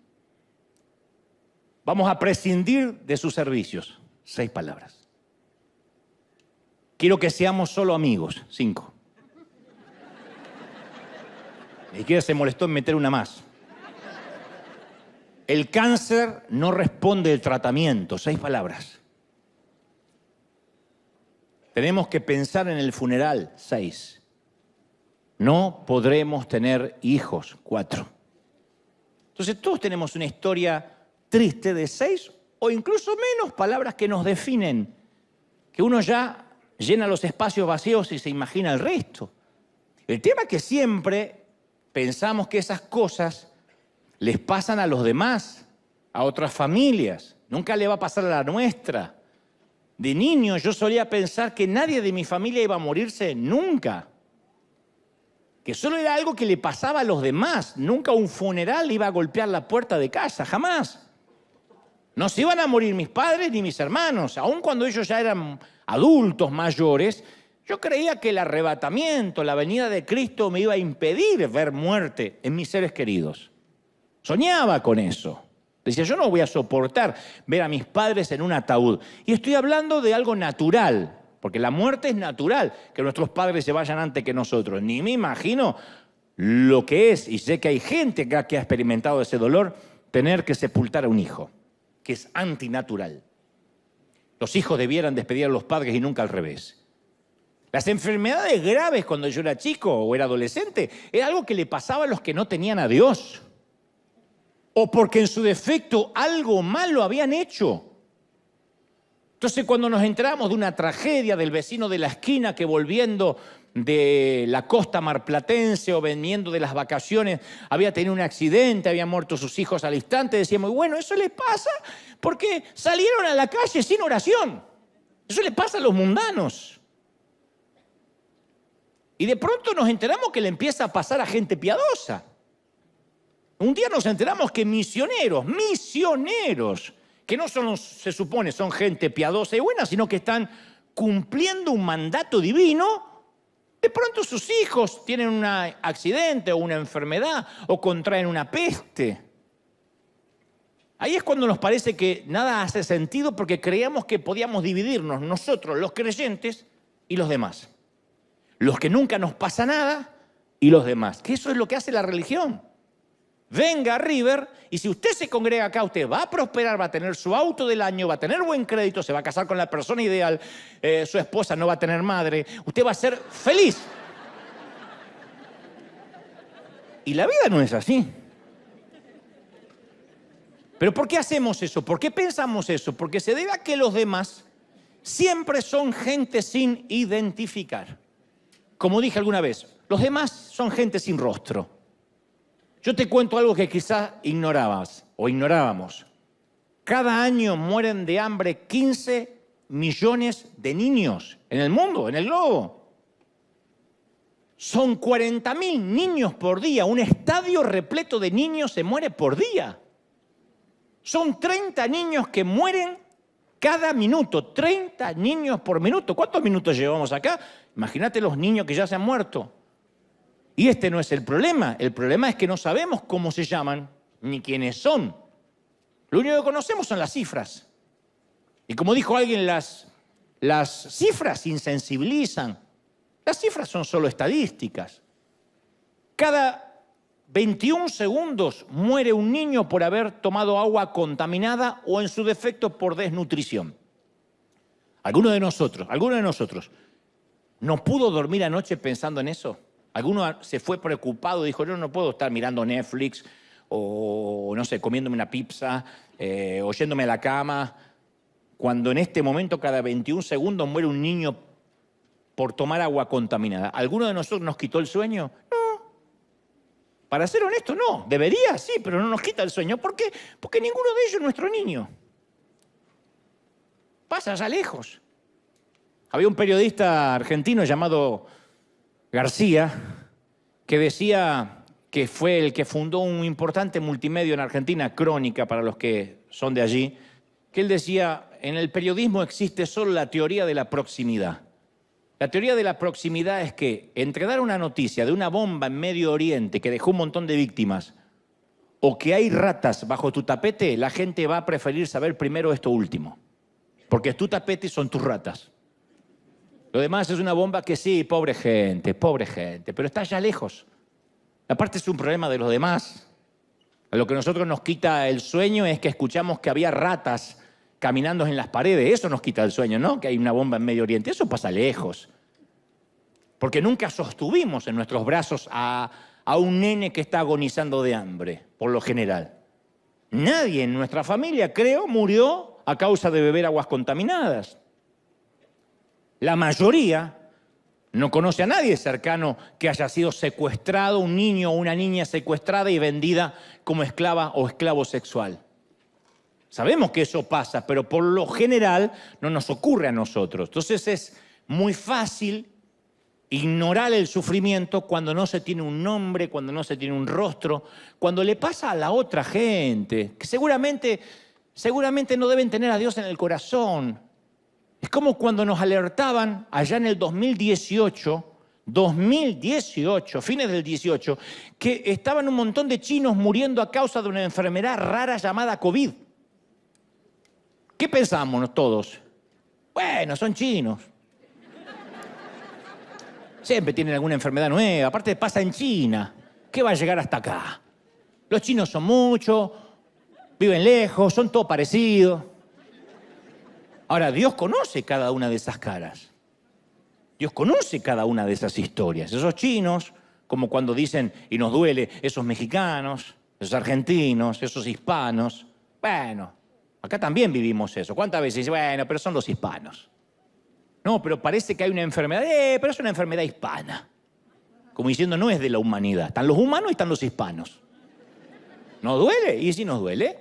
Vamos a prescindir de sus servicios, 6 palabras. Quiero que seamos solo amigos, 5. Ni siquiera se molestó en meter una más. El cáncer no responde al tratamiento, 6 palabras. Tenemos que pensar en el funeral, 6. No podremos tener hijos, 4. Entonces todos tenemos una historia triste de 6 o incluso menos palabras que nos definen, que uno ya llena los espacios vacíos y se imagina el resto. El tema es que siempre pensamos que esas cosas les pasan a los demás, a otras familias. Nunca le va a pasar a la nuestra. De niño yo solía pensar que nadie de mi familia iba a morirse nunca. Que solo era algo que le pasaba a los demás. Nunca un funeral iba a golpear la puerta de casa, jamás. No se iban a morir mis padres ni mis hermanos. Aun cuando ellos ya eran adultos mayores, yo creía que el arrebatamiento, la venida de Cristo me iba a impedir ver muerte en mis seres queridos. Soñaba con eso. Decía, yo no voy a soportar ver a mis padres en un ataúd. Y estoy hablando de algo natural, porque la muerte es natural, que nuestros padres se vayan antes que nosotros. Ni me imagino lo que es, y sé que hay gente acá que ha experimentado ese dolor, tener que sepultar a un hijo, que es antinatural. Los hijos debieran despedir a los padres y nunca al revés. Las enfermedades graves cuando yo era chico o era adolescente era algo que le pasaba a los que no tenían a Dios. O porque en su defecto algo malo habían hecho. Entonces cuando nos enteramos de una tragedia del vecino de la esquina que volviendo de la costa marplatense o veniendo de las vacaciones había tenido un accidente, habían muerto sus hijos al instante, decíamos, bueno, eso le pasa porque salieron a la calle sin oración. Eso le pasa a los mundanos. Y de pronto nos enteramos que le empieza a pasar a gente piadosa. Un día nos enteramos que misioneros, que no solo se supone son gente piadosa y buena, sino que están cumpliendo un mandato divino, de pronto sus hijos tienen un accidente o una enfermedad o contraen una peste. Ahí es cuando nos parece que nada hace sentido porque creíamos que podíamos dividirnos nosotros, los creyentes, y los demás. Los que nunca nos pasa nada y los demás. Que eso es lo que hace la religión. Venga a River y si usted se congrega acá, usted va a prosperar, va a tener su auto del año, va a tener buen crédito, se va a casar con la persona ideal, su esposa no va a tener madre, usted va a ser feliz. Y la vida no es así. ¿Pero por qué hacemos eso? ¿Por qué pensamos eso? Porque se debe a que los demás siempre son gente sin identificar. Como dije alguna vez, los demás son gente sin rostro. Yo te cuento algo que quizás ignorabas o ignorábamos. Cada año mueren de hambre 15 millones de niños en el mundo, en el globo. Son 40.000 niños por día. Un estadio repleto de niños se muere por día. Son 30 niños que mueren cada minuto. 30 niños por minuto. ¿Cuántos minutos llevamos acá? Imagínate los niños que ya se han muerto. Y este no es el problema. El problema es que no sabemos cómo se llaman ni quiénes son. Lo único que conocemos son las cifras. Y como dijo alguien, las cifras insensibilizan. Las cifras son solo estadísticas. Cada 21 segundos muere un niño por haber tomado agua contaminada o en su defecto por desnutrición. ¿Alguno de nosotros no pudo dormir anoche pensando en eso? ¿Alguno se fue preocupado y dijo, yo no puedo estar mirando Netflix o, no sé, comiéndome una pizza o yéndome a la cama, cuando en este momento cada 21 segundos muere un niño por tomar agua contaminada? ¿Alguno de nosotros nos quitó el sueño? No. Para ser honesto, no. Debería, sí, pero no nos quita el sueño. ¿Por qué? Porque ninguno de ellos es nuestro niño. Pasa allá lejos. Había un periodista argentino llamado García, que decía que fue el que fundó un importante multimedio en Argentina, Crónica, para los que son de allí, que él decía, en el periodismo existe solo la teoría de la proximidad. La teoría de la proximidad es que entre dar una noticia de una bomba en Medio Oriente que dejó un montón de víctimas o que hay ratas bajo tu tapete, la gente va a preferir saber primero esto último, porque es tu tapete y son tus ratas. Lo demás es una bomba que sí, pobre gente, pero está allá lejos. Aparte es un problema de los demás. A lo que a nosotros nos quita el sueño es que escuchamos que había ratas caminando en las paredes. Eso nos quita el sueño, ¿no? Que hay una bomba en Medio Oriente. Eso pasa lejos. Porque nunca sostuvimos en nuestros brazos a un nene que está agonizando de hambre, por lo general. Nadie en nuestra familia, creo, murió a causa de beber aguas contaminadas. La mayoría no conoce a nadie cercano que haya sido secuestrado, un niño o una niña secuestrada y vendida como esclava o esclavo sexual. Sabemos que eso pasa, pero por lo general no nos ocurre a nosotros. Entonces es muy fácil ignorar el sufrimiento cuando no se tiene un nombre, cuando no se tiene un rostro, cuando le pasa a la otra gente, que seguramente no deben tener a Dios en el corazón. Es como cuando nos alertaban allá en el 2018, fines del 18, que estaban un montón de chinos muriendo a causa de una enfermedad rara llamada COVID. ¿Qué pensamos todos? Bueno, son chinos. Siempre tienen alguna enfermedad nueva, aparte pasa en China. ¿Qué va a llegar hasta acá? Los chinos son muchos, viven lejos, son todos parecidos. Ahora, Dios conoce cada una de esas caras. Dios conoce cada una de esas historias. Esos chinos, como cuando dicen, y nos duele, esos mexicanos, esos argentinos, esos hispanos. Bueno, acá también vivimos eso. ¿Cuántas veces dicen, bueno, pero son los hispanos? No, pero parece que hay una enfermedad, pero es una enfermedad hispana. Como diciendo, no es de la humanidad. Están los humanos y están los hispanos. ¿No duele? ¿Y si nos duele?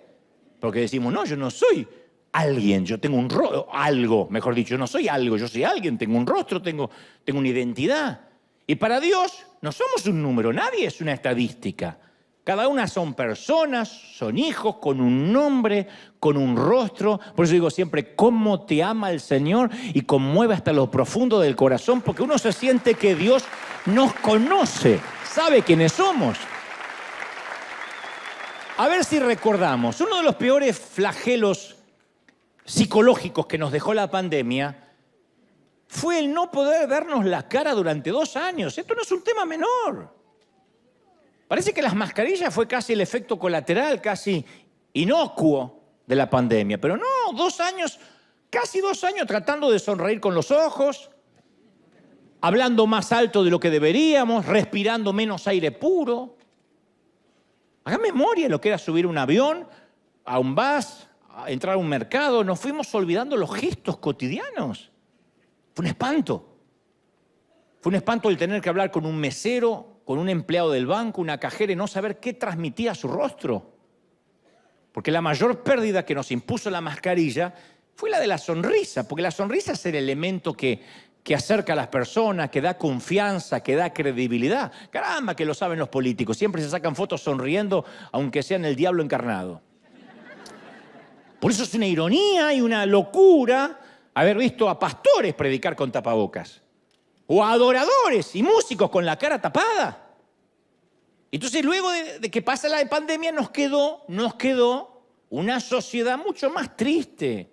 Porque decimos, no, yo no soy alguien, yo tengo un rostro, algo, mejor dicho, yo no soy algo, yo soy alguien, tengo un rostro, tengo una identidad. Y para Dios no somos un número, nadie es una estadística. Cada una son personas, son hijos con un nombre, con un rostro. Por eso digo siempre, cómo te ama el Señor y conmueve hasta lo profundo del corazón, porque uno se siente que Dios nos conoce, sabe quiénes somos. A ver si recordamos. Uno de los peores flagelos psicológicos que nos dejó la pandemia fue el no poder vernos la cara durante 2 años. Esto no es un tema menor. Parece que las mascarillas fue casi el efecto colateral, casi inocuo de la pandemia. Pero no, 2 años, casi 2 años tratando de sonreír con los ojos, hablando más alto de lo que deberíamos, respirando menos aire puro. Hagan memoria de lo que era subir un avión, a un bus, a entrar a un mercado. Nos fuimos olvidando los gestos cotidianos. Fue un espanto. Fue un espanto el tener que hablar con un mesero, con un empleado del banco, una cajera y no saber qué transmitía su rostro. Porque la mayor pérdida que nos impuso la mascarilla fue la de la sonrisa, porque la sonrisa es el elemento que acerca a las personas, que da confianza, que da credibilidad. Caramba, que lo saben los políticos. Siempre se sacan fotos sonriendo, aunque sean el diablo encarnado. Por eso es una ironía y una locura haber visto a pastores predicar con tapabocas. O a adoradores y músicos con la cara tapada. Entonces, luego de que pasa la pandemia, nos quedó una sociedad mucho más triste,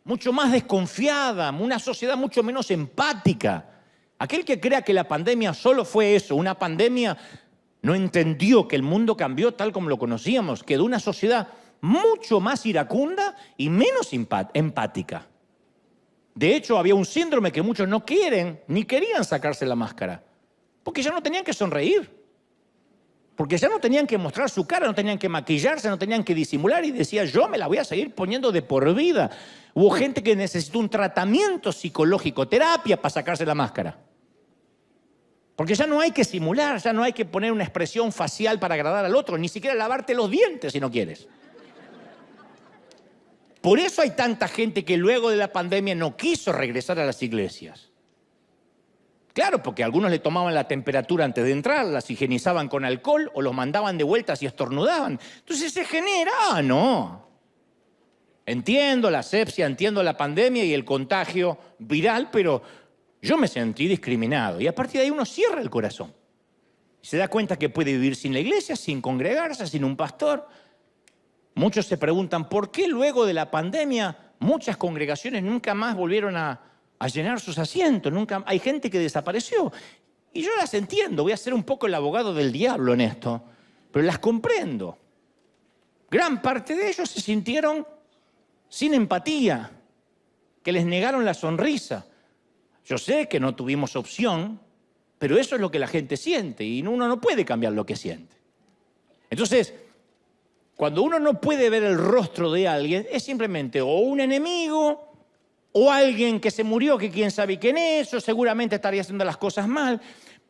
mucho más desconfiada, una sociedad mucho menos empática. Aquel que crea que la pandemia solo fue eso, una pandemia, no entendió que el mundo cambió tal como lo conocíamos. Quedó una sociedad mucho más iracunda y menos empática. De hecho, había un síndrome que muchos no quieren ni querían sacarse la máscara, porque ya no tenían que sonreír, porque ya no tenían que mostrar su cara, no tenían que maquillarse, no tenían que disimular, y decía, yo me la voy a seguir poniendo de por vida. Hubo gente que necesitó un tratamiento psicológico, terapia para sacarse la máscara. Porque ya no hay que simular, ya no hay que poner una expresión facial para agradar al otro, ni siquiera lavarte los dientes si no quieres. Por eso hay tanta gente que luego de la pandemia no quiso regresar a las iglesias. Claro, porque algunos le tomaban la temperatura antes de entrar, las higienizaban con alcohol o los mandaban de vuelta si estornudaban. Entonces se genera, no. Entiendo la asepsia, entiendo la pandemia y el contagio viral, pero yo me sentí discriminado. Y a partir de ahí uno cierra el corazón. Se da cuenta que puede vivir sin la iglesia, sin congregarse, sin un pastor. Muchos se preguntan, ¿por qué luego de la pandemia muchas congregaciones nunca más volvieron a llenar sus asientos? Hay gente que desapareció. Y yo las entiendo, voy a ser un poco el abogado del diablo en esto, pero las comprendo. Gran parte de ellos se sintieron sin empatía, que les negaron la sonrisa. Yo sé que no tuvimos opción, pero eso es lo que la gente siente y uno no puede cambiar lo que siente. Entonces, cuando uno no puede ver el rostro de alguien, es simplemente o un enemigo o alguien que se murió, que quién sabe quién es, o seguramente estaría haciendo las cosas mal.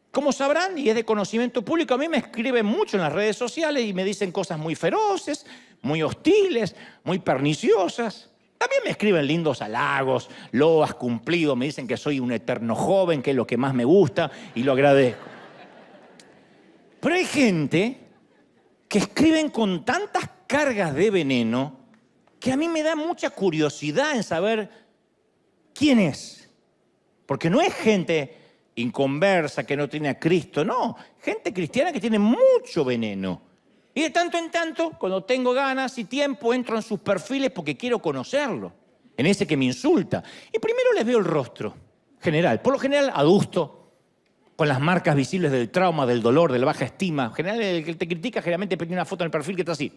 Como sabrán, y es de conocimiento público, a mí me escriben mucho en las redes sociales y me dicen cosas muy feroces, muy hostiles, muy perniciosas. También me escriben lindos halagos, lo has cumplido, me dicen que soy un eterno joven, que es lo que más me gusta y lo agradezco. Pero hay gente que escriben con tantas cargas de veneno que a mí me da mucha curiosidad en saber quién es. Porque no es gente inconversa que no tiene a Cristo, no. Gente cristiana que tiene mucho veneno. Y de tanto en tanto, cuando tengo ganas y tiempo, entro en sus perfiles porque quiero conocerlo. En ese que me insulta. Y primero les veo el rostro general. Por lo general, adusto, con las marcas visibles del trauma, del dolor, de la baja estima. En general, el que te critica generalmente tiene una foto en el perfil que está así.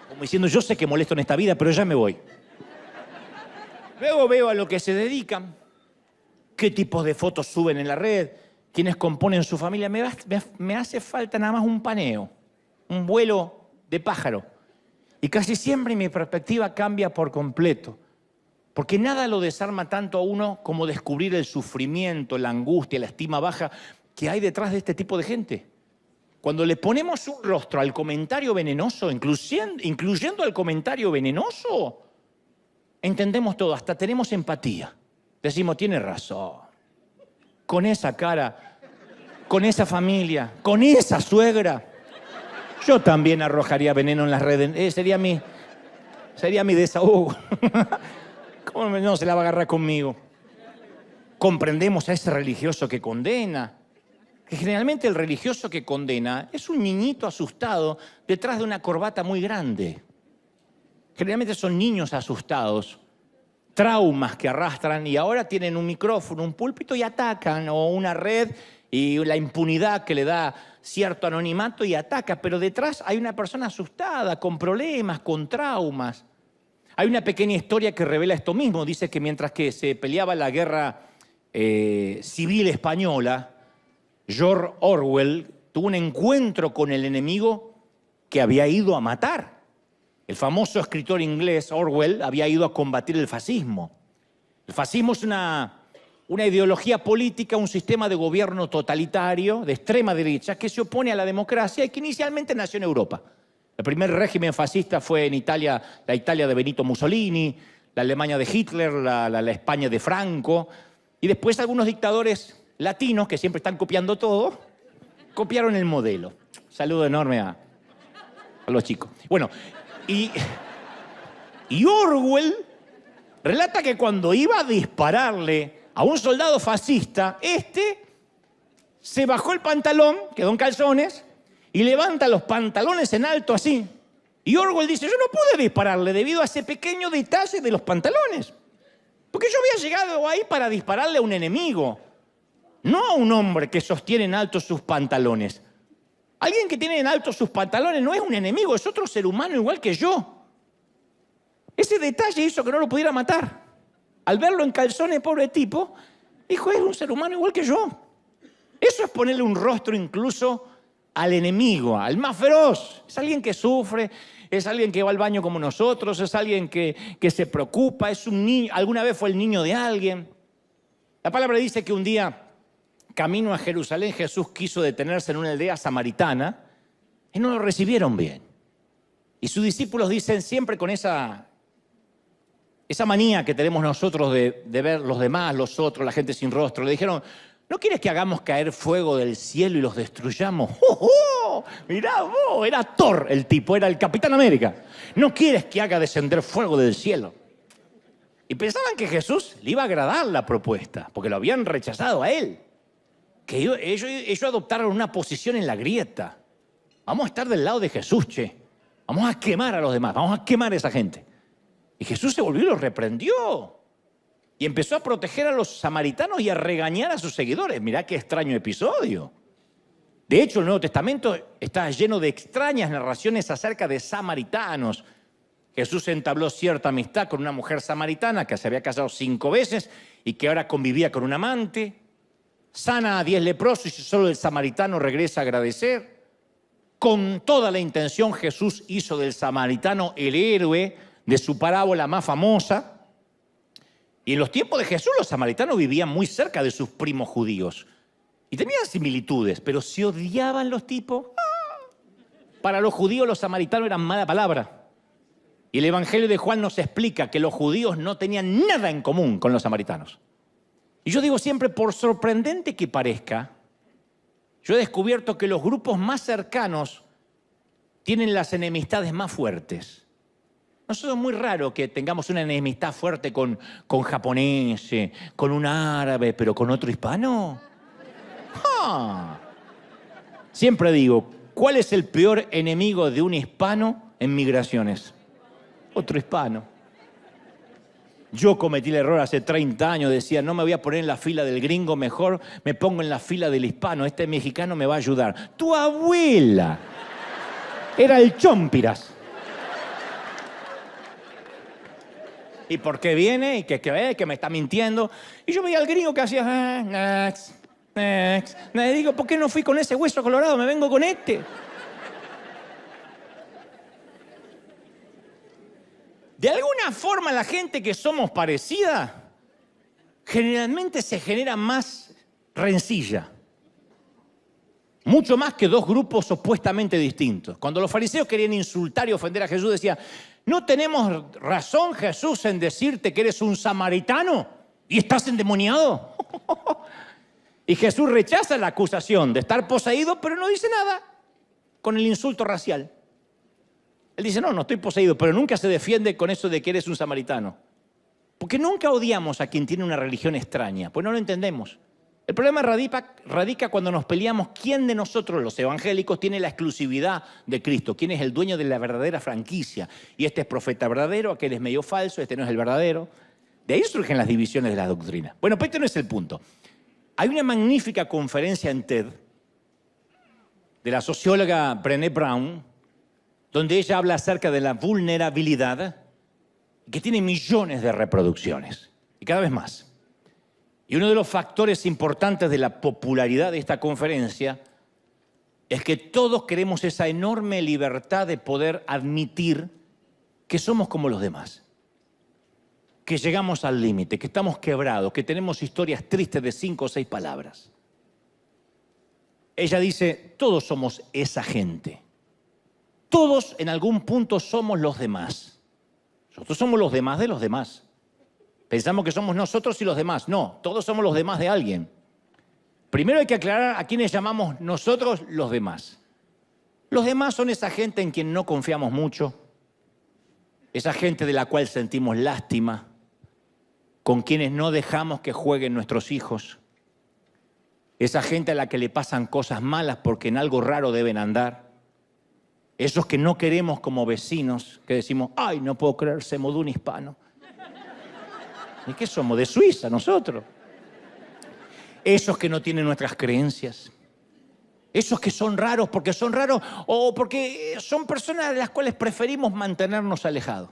Como diciendo, yo sé que molesto en esta vida, pero ya me voy. Luego veo a lo que se dedican, qué tipos de fotos suben en la red, quiénes componen su familia. Me hace falta nada más un paneo, un vuelo de pájaro. Y casi siempre mi perspectiva cambia por completo. Porque nada lo desarma tanto a uno como descubrir el sufrimiento, la angustia, la estima baja que hay detrás de este tipo de gente. Cuando le ponemos un rostro al comentario venenoso, incluyendo al comentario venenoso, entendemos todo, hasta tenemos empatía. Decimos, tiene razón. Con esa cara, con esa familia, con esa suegra, yo también arrojaría veneno en las redes. Sería mi desahogo. ¿Cómo no se la va a agarrar conmigo? Comprendemos a ese religioso que condena. que generalmente el religioso que condena es un niñito asustado detrás de una corbata muy grande. Generalmente son niños asustados, traumas que arrastran y ahora tienen un micrófono, un púlpito y atacan, o una red y la impunidad que le da cierto anonimato y ataca, pero detrás hay una persona asustada, con problemas, con traumas. Hay una pequeña historia que revela esto mismo. Dice que mientras que se peleaba la guerra civil española, George Orwell tuvo un encuentro con el enemigo que había ido a matar. El famoso escritor inglés Orwell había ido a combatir el fascismo. El fascismo es una ideología política, un sistema de gobierno totalitario de extrema derecha que se opone a la democracia y que inicialmente nació en Europa. El primer régimen fascista fue en Italia, la Italia de Benito Mussolini, la Alemania de Hitler, la España de Franco, y después algunos dictadores latinos, que siempre están copiando todo, copiaron el modelo. Saludo enorme a los chicos. Bueno, y Orwell relata que cuando iba a dispararle a un soldado fascista, se bajó el pantalón, quedó en calzones, y levanta los pantalones en alto así. Y Orwell dice, yo no pude dispararle debido a ese pequeño detalle de los pantalones. Porque yo había llegado ahí para dispararle a un enemigo, no a un hombre que sostiene en alto sus pantalones. Alguien que tiene en alto sus pantalones no es un enemigo, es otro ser humano igual que yo. Ese detalle hizo que no lo pudiera matar. Al verlo en calzones, pobre tipo, dijo, es un ser humano igual que yo. Eso es ponerle un rostro incluso al enemigo, al más feroz. Es alguien que sufre, es alguien que va al baño como nosotros, es alguien que se preocupa, es un niño, alguna vez fue el niño de alguien. La palabra dice que un día, camino a Jerusalén, Jesús quiso detenerse en una aldea samaritana y no lo recibieron bien. Y sus discípulos dicen siempre con esa manía que tenemos nosotros de ver los demás, los otros, la gente sin rostro. Le dijeron, ¿no quieres que hagamos caer fuego del cielo y los destruyamos? ¡Oh, oh! Mirá vos, era Thor el tipo, era el Capitán América. ¿No quieres que haga descender fuego del cielo? Y pensaban que Jesús le iba a agradar la propuesta, porque lo habían rechazado a él. Que ellos adoptaron una posición en la grieta. Vamos a estar del lado de Jesús, che. Vamos a quemar a los demás, vamos a quemar a esa gente. Y Jesús se volvió y los reprendió. Y empezó a proteger a los samaritanos y a regañar a sus seguidores. Mirá qué extraño episodio. De hecho, el Nuevo Testamento está lleno de extrañas narraciones acerca de samaritanos. Jesús entabló cierta amistad con una mujer samaritana que se había casado 5 veces y que ahora convivía con un amante. Sana a 10 leprosos y solo el samaritano regresa a agradecer. Con toda la intención, Jesús hizo del samaritano el héroe de su parábola más famosa. Y en los tiempos de Jesús los samaritanos vivían muy cerca de sus primos judíos. Y tenían similitudes, pero se odiaban los tipos. Para los judíos los samaritanos eran mala palabra. Y el Evangelio de Juan nos explica que los judíos no tenían nada en común con los samaritanos. Y yo digo siempre, por sorprendente que parezca, yo he descubierto que los grupos más cercanos tienen las enemistades más fuertes. Nosotros es muy raro que tengamos una enemistad fuerte con japoneses, con un árabe, pero con otro hispano. Siempre digo, ¿cuál es el peor enemigo de un hispano en migraciones? Otro hispano. Yo cometí el error hace 30 años, decía, no me voy a poner en la fila del gringo, mejor me pongo en la fila del hispano, este mexicano me va a ayudar. Tu abuela era el Chompiras. ¿Y por qué viene? Y que me está mintiendo. Y yo veía al gringo que hacía, next. Le digo, ¿por qué no fui con ese hueso colorado? Me vengo con este. De alguna forma la gente que somos parecida, generalmente se genera más rencilla. Mucho más que dos grupos opuestamente distintos. Cuando los fariseos querían insultar y ofender a Jesús, decía, ¿no tenemos razón, Jesús, en decirte que eres un samaritano y estás endemoniado? Y Jesús rechaza la acusación de estar poseído, pero no dice nada con el insulto racial. Él dice, no estoy poseído, pero nunca se defiende con eso de que eres un samaritano. Porque nunca odiamos a quien tiene una religión extraña, pues no lo entendemos. El problema radica cuando nos peleamos quién de nosotros, los evangélicos, tiene la exclusividad de Cristo, quién es el dueño de la verdadera franquicia. Y este es profeta verdadero, aquel es medio falso, este no es el verdadero. De ahí surgen las divisiones de la doctrina. Bueno, pero este no es el punto. Hay una magnífica conferencia en TED de la socióloga Brené Brown, donde ella habla acerca de la vulnerabilidad, que tiene millones de reproducciones, y cada vez más. Y uno de los factores importantes de la popularidad de esta conferencia es que todos queremos esa enorme libertad de poder admitir que somos como los demás, que llegamos al límite, que estamos quebrados, que tenemos historias tristes de 5 o 6 palabras. Ella dice, todos somos esa gente. Todos en algún punto somos los demás. Nosotros somos los demás de los demás. Pensamos que somos nosotros y los demás. No, todos somos los demás de alguien. Primero hay que aclarar a quienes llamamos nosotros los demás. Los demás son esa gente en quien no confiamos mucho, esa gente de la cual sentimos lástima, con quienes no dejamos que jueguen nuestros hijos, esa gente a la que le pasan cosas malas porque en algo raro deben andar, esos que no queremos como vecinos, que decimos, ay, no puedo creer, se mudó un hispano. ¿Y qué somos? ¿De Suiza nosotros? Esos que no tienen nuestras creencias. Esos que son raros porque son raros o porque son personas de las cuales preferimos mantenernos alejados.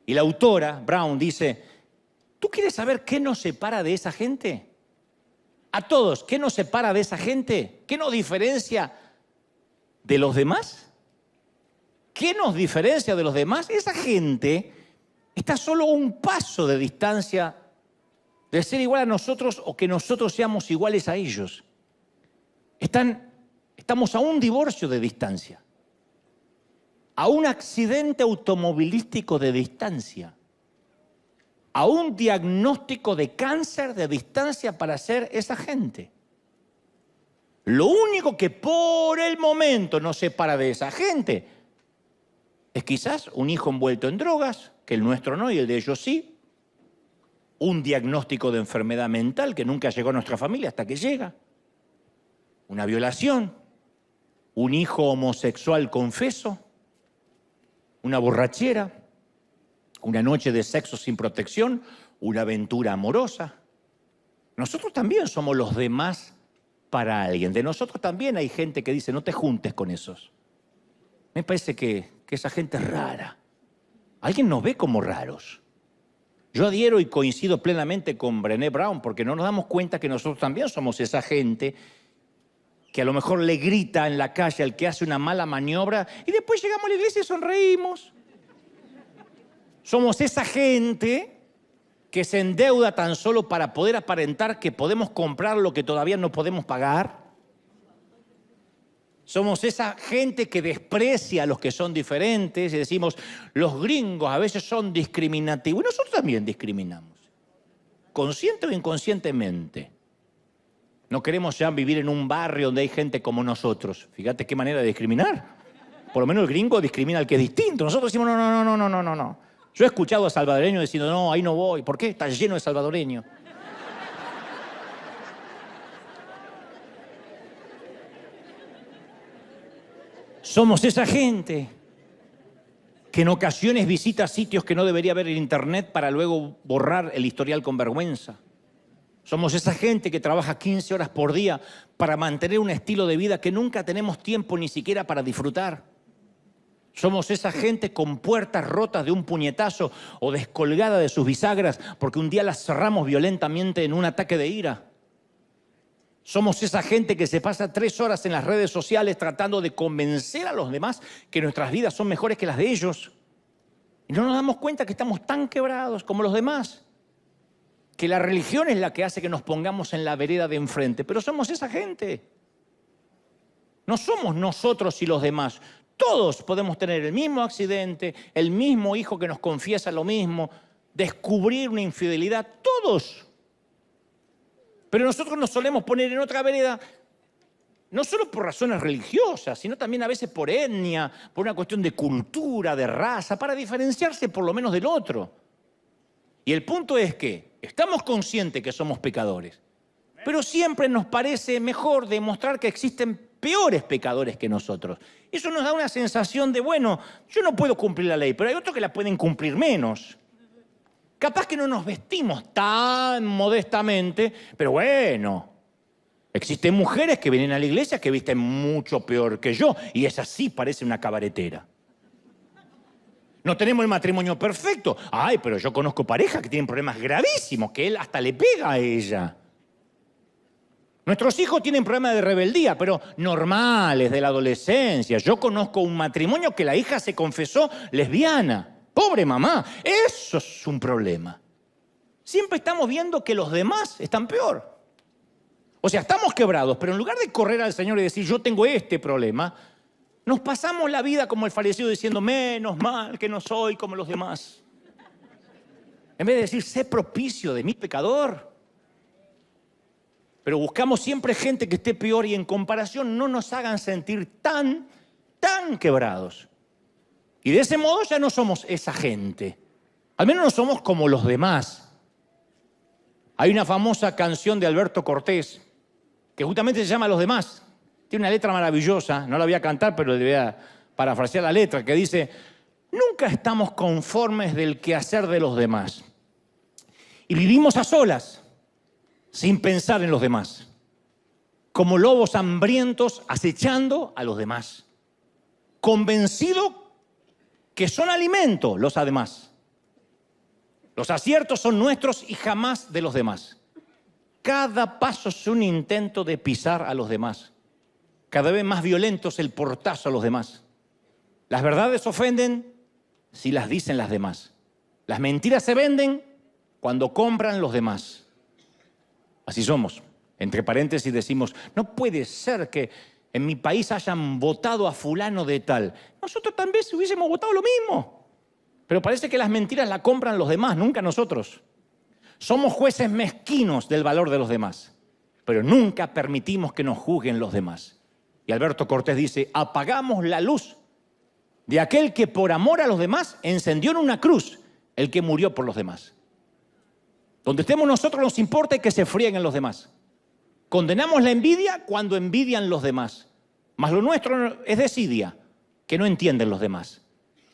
Y la autora, Brown, dice, ¿tú quieres saber qué nos separa de esa gente? A todos, ¿qué nos separa de esa gente? ¿Qué nos diferencia de los demás? ¿Qué nos diferencia de los demás? Esa gente está solo a un paso de distancia de ser igual a nosotros o que nosotros seamos iguales a ellos. Estamos a un divorcio de distancia, a un accidente automovilístico de distancia, a un diagnóstico de cáncer de distancia para ser esa gente. Lo único que por el momento nos separa de esa gente es quizás un hijo envuelto en drogas, que el nuestro no y el de ellos sí. Un diagnóstico de enfermedad mental que nunca llegó a nuestra familia hasta que llega. Una violación. Un hijo homosexual confeso. Una borrachera. Una noche de sexo sin protección. Una aventura amorosa. Nosotros también somos los demás para alguien. De nosotros también hay gente que dice, no te juntes con esos. Me parece que esa gente es rara. Alguien nos ve como raros. Yo adhiero y coincido plenamente con Brené Brown porque no nos damos cuenta que nosotros también somos esa gente que a lo mejor le grita en la calle al que hace una mala maniobra y después llegamos a la iglesia y sonreímos. Somos esa gente que se endeuda tan solo para poder aparentar que podemos comprar lo que todavía no podemos pagar. Somos esa gente que desprecia a los que son diferentes y decimos, los gringos a veces son discriminativos. Y nosotros también discriminamos, consciente o inconscientemente. No queremos ya vivir en un barrio donde hay gente como nosotros. Fíjate qué manera de discriminar. Por lo menos el gringo discrimina al que es distinto. Nosotros decimos, no. Yo he escuchado a salvadoreños diciendo, no, ahí no voy. ¿Por qué? Está lleno de salvadoreños. Somos esa gente que en ocasiones visita sitios que no debería ver en internet para luego borrar el historial con vergüenza. Somos esa gente que trabaja 15 horas por día para mantener un estilo de vida que nunca tenemos tiempo ni siquiera para disfrutar. Somos esa gente con puertas rotas de un puñetazo o descolgada de sus bisagras porque un día las cerramos violentamente en un ataque de ira. Somos esa gente que se pasa 3 horas en las redes sociales tratando de convencer a los demás que nuestras vidas son mejores que las de ellos. Y no nos damos cuenta que estamos tan quebrados como los demás. Que la religión es la que hace que nos pongamos en la vereda de enfrente. Pero somos esa gente. No somos nosotros y los demás. Todos podemos tener el mismo accidente, el mismo hijo que nos confiesa lo mismo, descubrir una infidelidad. Todos. Pero nosotros nos solemos poner en otra vereda, no solo por razones religiosas, sino también a veces por etnia, por una cuestión de cultura, de raza, para diferenciarse por lo menos del otro. Y el punto es que estamos conscientes que somos pecadores. Pero siempre nos parece mejor demostrar que existen peores pecadores que nosotros. Eso nos da una sensación de, bueno, yo no puedo cumplir la ley, pero hay otros que la pueden cumplir menos. Capaz que no nos vestimos tan modestamente, pero bueno, existen mujeres que vienen a la iglesia que visten mucho peor que yo, y esa sí parece una cabaretera. No tenemos el matrimonio perfecto. Ay, pero yo conozco parejas que tienen problemas gravísimos, que él hasta le pega a ella. Nuestros hijos tienen problemas de rebeldía, pero normales, de la adolescencia. Yo conozco un matrimonio que la hija se confesó lesbiana. Pobre mamá, eso es un problema. Siempre estamos viendo que los demás están peor. O sea, estamos quebrados, pero en lugar de correr al Señor y decir, yo tengo este problema, nos pasamos la vida como el fariseo diciendo, menos mal que no soy como los demás. En vez de decir, sé propicio de mi pecador. Pero buscamos siempre gente que esté peor y en comparación no nos hagan sentir tan quebrados. Y de ese modo ya no somos esa gente. Al menos no somos como los demás. Hay una famosa canción de Alberto Cortés que justamente se llama Los Demás. Tiene una letra maravillosa, no la voy a cantar, pero le voy a parafrasear la letra, que dice, nunca estamos conformes del quehacer de los demás. Y vivimos a solas, sin pensar en los demás, como lobos hambrientos acechando a los demás, convencido que son alimento los además. Los aciertos son nuestros y jamás de los demás. Cada paso es un intento de pisar a los demás. Cada vez más violento es el portazo a los demás. Las verdades ofenden si las dicen las demás. Las mentiras se venden cuando compran los demás. Así somos. Entre paréntesis decimos, no puede ser que en mi país hayan votado a fulano de tal. Nosotros también hubiésemos votado lo mismo. Pero parece que las mentiras las compran los demás, nunca nosotros. Somos jueces mezquinos del valor de los demás, pero nunca permitimos que nos juzguen los demás. Y Alberto Cortés dice, apagamos la luz de aquel que por amor a los demás encendió en una cruz el que murió por los demás. Donde estemos nosotros nos importa que se frieguen los demás. Condenamos la envidia cuando envidian los demás. Mas lo nuestro es desidia, que no entienden los demás.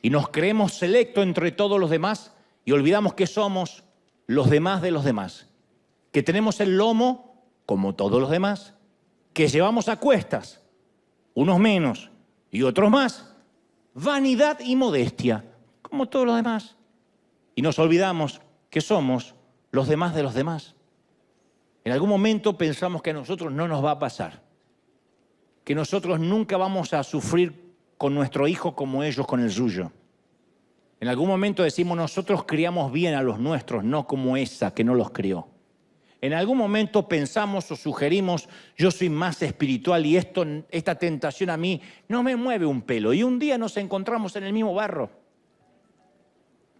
Y nos creemos selectos entre todos los demás y olvidamos que somos los demás de los demás. Que tenemos el lomo, como todos los demás, que llevamos a cuestas, unos menos y otros más, vanidad y modestia, como todos los demás. Y nos olvidamos que somos los demás de los demás. En algún momento pensamos que a nosotros no nos va a pasar, que nosotros nunca vamos a sufrir con nuestro hijo como ellos con el suyo. En algún momento decimos, nosotros criamos bien a los nuestros, no como esa que no los crió. En algún momento pensamos o sugerimos, yo soy más espiritual y esta tentación a mí no me mueve un pelo. Y un día nos encontramos en el mismo barro.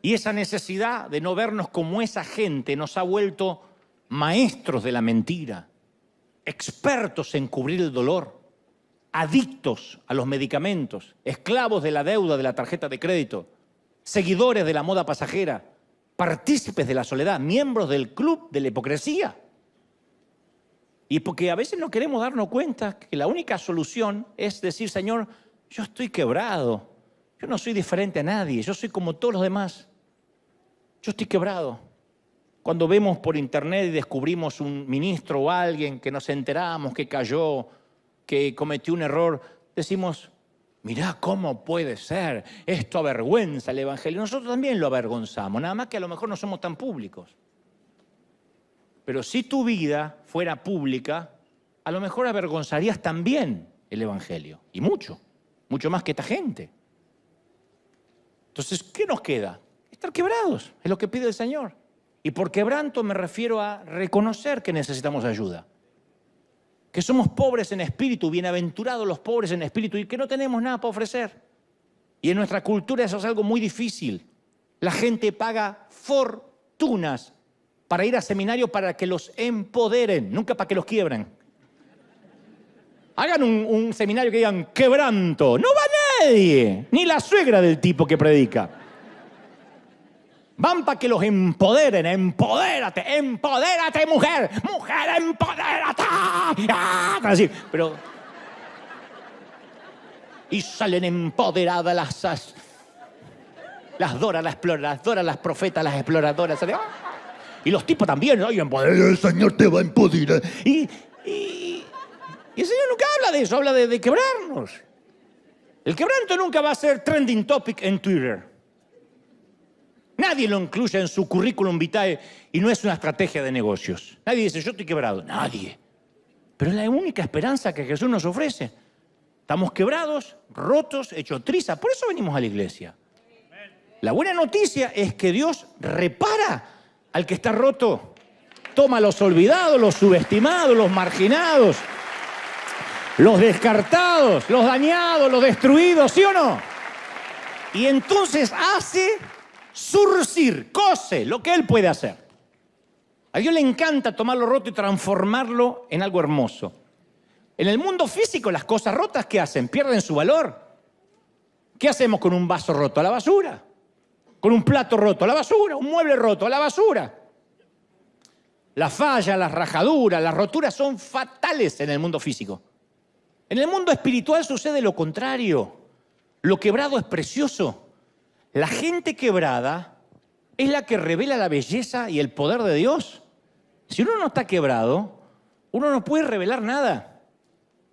Y esa necesidad de no vernos como esa gente nos ha vuelto maestros de la mentira, expertos en cubrir el dolor, adictos a los medicamentos, esclavos de la deuda de la tarjeta de crédito, seguidores de la moda pasajera, partícipes de la soledad, miembros del club de la hipocresía. Y porque a veces no queremos darnos cuenta que la única solución es decir, Señor, yo estoy quebrado, yo no soy diferente a nadie, yo soy como todos los demás. Yo estoy quebrado. Cuando vemos por internet y descubrimos un ministro o alguien que nos enteramos que cayó, que cometió un error, decimos, mirá cómo puede ser, esto avergüenza el Evangelio. Nosotros también lo avergonzamos, nada más que a lo mejor no somos tan públicos. Pero si tu vida fuera pública, a lo mejor avergonzarías también el Evangelio. Y mucho más que esta gente. Entonces, ¿qué nos queda? Estar quebrados, es lo que pide el Señor. Y por quebranto me refiero a reconocer que necesitamos ayuda. Que somos pobres en espíritu, bienaventurados los pobres en espíritu y que no tenemos nada para ofrecer. Y en nuestra cultura eso es algo muy difícil. La gente paga fortunas para ir a seminarios para que los empoderen, nunca para que los quiebren. Hagan un seminario que digan quebranto. No va nadie, ni la suegra del tipo que predica. Van para que los empoderen. Empodérate, empodérate, mujer. Mujer, empodérate. ¡Ah! Así, pero... Y salen empoderadas las Dora, las profetas, las exploradoras. Salen, ¡ah! Y los tipos también. ¡Ay, el Señor te va a empoderar! Y el Señor nunca habla de eso, habla de quebrarnos. El quebranto nunca va a ser trending topic en Twitter. Nadie lo incluye en su currículum vitae y no es una estrategia de negocios. Nadie dice, yo estoy quebrado. Nadie. Pero es la única esperanza que Jesús nos ofrece. Estamos quebrados, rotos, hechos trizas. Por eso venimos a la iglesia. La buena noticia es que Dios repara al que está roto. Toma a los olvidados, los subestimados, los marginados, los descartados, los dañados, los destruidos, ¿sí o no? Y entonces hace surcir, cose lo que Él puede hacer. A Dios le encanta tomar lo roto y transformarlo en algo hermoso. En el mundo físico, las cosas rotas, ¿qué hacen? Pierden su valor. ¿Qué hacemos con un vaso roto? A la basura. Con un plato roto, a la basura. Un mueble roto, a la basura. Las fallas, las rajaduras, las roturas son fatales en el mundo físico. En el mundo espiritual sucede lo contrario. Lo quebrado es precioso. La gente quebrada es la que revela la belleza y el poder de Dios. Si uno no está quebrado, uno no puede revelar nada.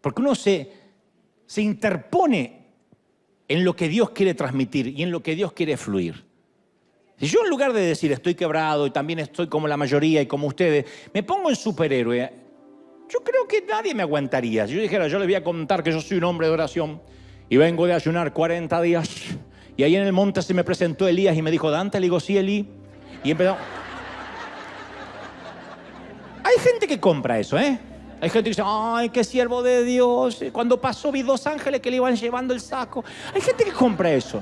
Porque uno se interpone en lo que Dios quiere transmitir y en lo que Dios quiere fluir. Si yo en lugar de decir estoy quebrado y también estoy como la mayoría y como ustedes, me pongo en superhéroe, yo creo que nadie me aguantaría. Si yo dijera, yo les voy a contar que yo soy un hombre de oración y vengo de ayunar 40 días... Y ahí en el monte se me presentó Elías y me dijo, Dante, le digo, sí, Elí. Y empezó. Hay gente que compra eso, ¿eh? Hay gente que dice, ay, qué siervo de Dios. Cuando pasó vi 2 ángeles que le iban llevando el saco. Hay gente que compra eso.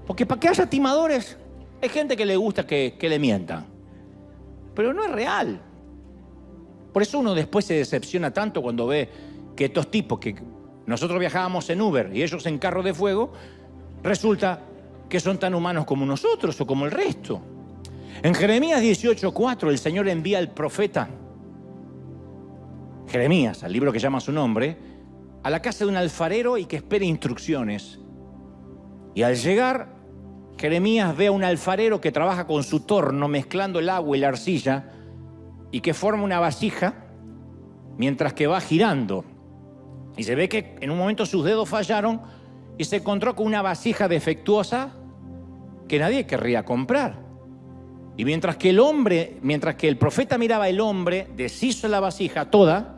Porque para que haya timadores, hay gente que le gusta que le mientan. Pero no es real. Por eso uno después se decepciona tanto cuando ve que estos tipos que nosotros viajábamos en Uber y ellos en carro de fuego, resulta que son tan humanos como nosotros o como el resto. En Jeremías 18:4 el Señor envía al profeta Jeremías, al libro que llama su nombre, a la casa de un alfarero y que espere instrucciones. Y al llegar, Jeremías ve a un alfarero que trabaja con su torno mezclando el agua y la arcilla y que forma una vasija mientras que va girando. Y se ve que en un momento sus dedos fallaron y se encontró con una vasija defectuosa que nadie querría comprar. Y mientras que el profeta miraba el hombre, deshizo la vasija toda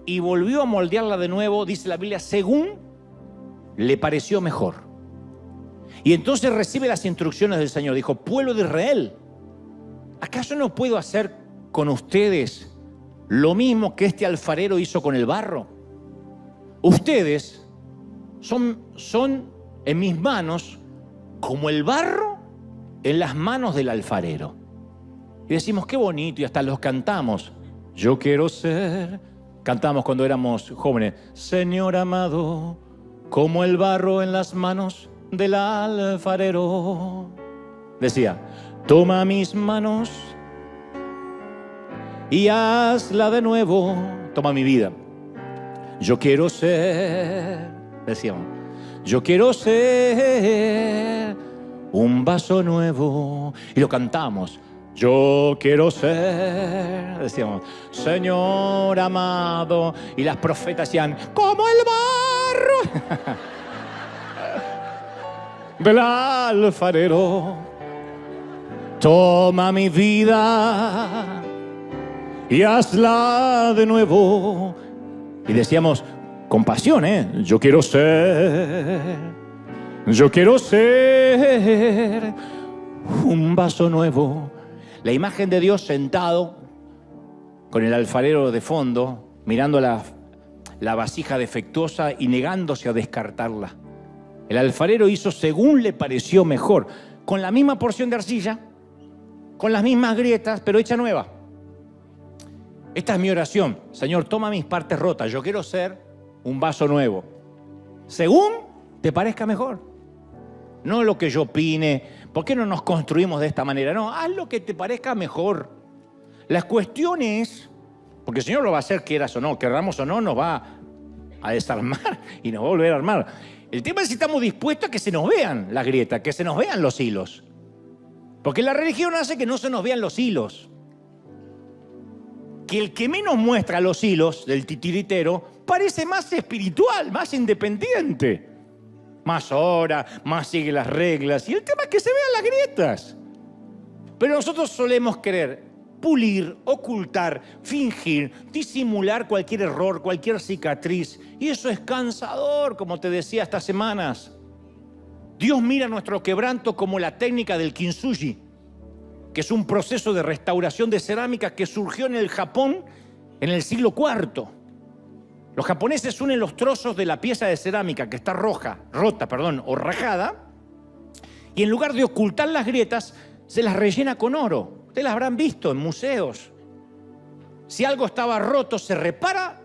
y volvió a moldearla de nuevo, dice la Biblia, según le pareció mejor. Y entonces recibe las instrucciones del Señor. Dijo, pueblo de Israel, ¿acaso no puedo hacer con ustedes lo mismo que este alfarero hizo con el barro? Ustedes son en mis manos como el barro en las manos del alfarero. Y decimos, qué bonito, y hasta los cantamos. Yo quiero ser, cantamos cuando éramos jóvenes, Señor amado, como el barro en las manos del alfarero. Decía, toma mis manos y hazla de nuevo. Toma mi vida. Yo quiero ser, decíamos, yo quiero ser un vaso nuevo. Y lo cantamos. Yo quiero ser, decíamos, Señor amado. Y las profetas decían, como el barro del alfarero. Toma mi vida y hazla de nuevo. Y decíamos, con pasión, yo quiero ser un vaso nuevo. La imagen de Dios sentado con el alfarero de fondo, mirando la vasija defectuosa y negándose a descartarla. El alfarero hizo según le pareció mejor, con la misma porción de arcilla, con las mismas grietas, pero hecha nueva. Esta es mi oración. Señor, toma mis partes rotas. Yo quiero ser un vaso nuevo. Según te parezca mejor. No lo que yo opine. ¿Por qué no nos construimos de esta manera? No, haz lo que te parezca mejor. La cuestión es, porque el Señor lo va a hacer, quieras o no, querramos o no, nos va a desarmar y nos va a volver a armar. El tema es si estamos dispuestos a que se nos vean las grietas, que se nos vean los hilos. Porque la religión hace que no se nos vean los hilos. Que el que menos muestra los hilos del titiritero parece más espiritual, más independiente. Más ora, más sigue las reglas. Y el tema es que se vean las grietas. Pero nosotros solemos querer pulir, ocultar, fingir, disimular cualquier error, cualquier cicatriz. Y eso es cansador, como te decía estas semanas. Dios mira nuestro quebranto como la técnica del kintsugi, que es un proceso de restauración de cerámica que surgió en el Japón en el siglo IV. Los japoneses unen los trozos de la pieza de cerámica que está rota o rajada, y en lugar de ocultar las grietas, se las rellena con oro. Ustedes las habrán visto en museos. Si algo estaba roto, se repara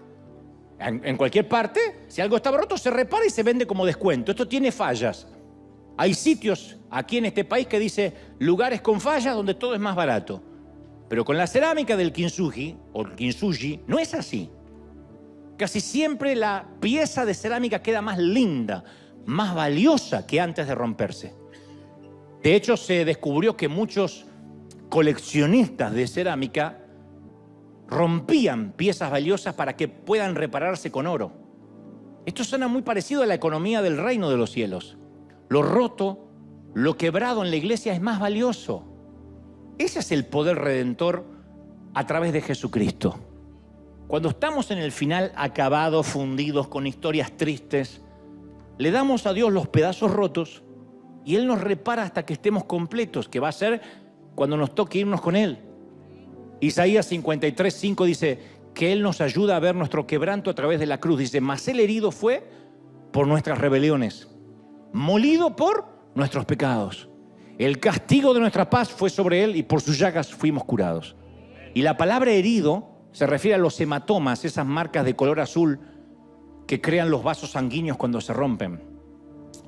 en cualquier parte. Si algo estaba roto, se repara y se vende como descuento. Esto tiene fallas. Hay sitios aquí en este país que dice lugares con fallas donde todo es más barato. Pero con la cerámica del kintsugi o kintsugi no es así. Casi siempre la pieza de cerámica queda más linda, más valiosa que antes de romperse. De hecho, se descubrió que muchos coleccionistas de cerámica rompían piezas valiosas para que puedan repararse con oro. Esto suena muy parecido a la economía del reino de los cielos. Lo roto, lo quebrado en la iglesia es más valioso. Ese es el poder redentor a través de Jesucristo. Cuando estamos en el final acabados, fundidos, con historias tristes, le damos a Dios los pedazos rotos y Él nos repara hasta que estemos completos, que va a ser cuando nos toque irnos con Él. Isaías 53:5 dice que Él nos ayuda a ver nuestro quebranto a través de la cruz. Dice, mas Él herido fue por nuestras rebeliones, molido por nuestros pecados. El castigo de nuestra paz fue sobre Él y por sus llagas fuimos curados. Y la palabra herido se refiere a los hematomas, esas marcas de color azul que crean los vasos sanguíneos cuando se rompen.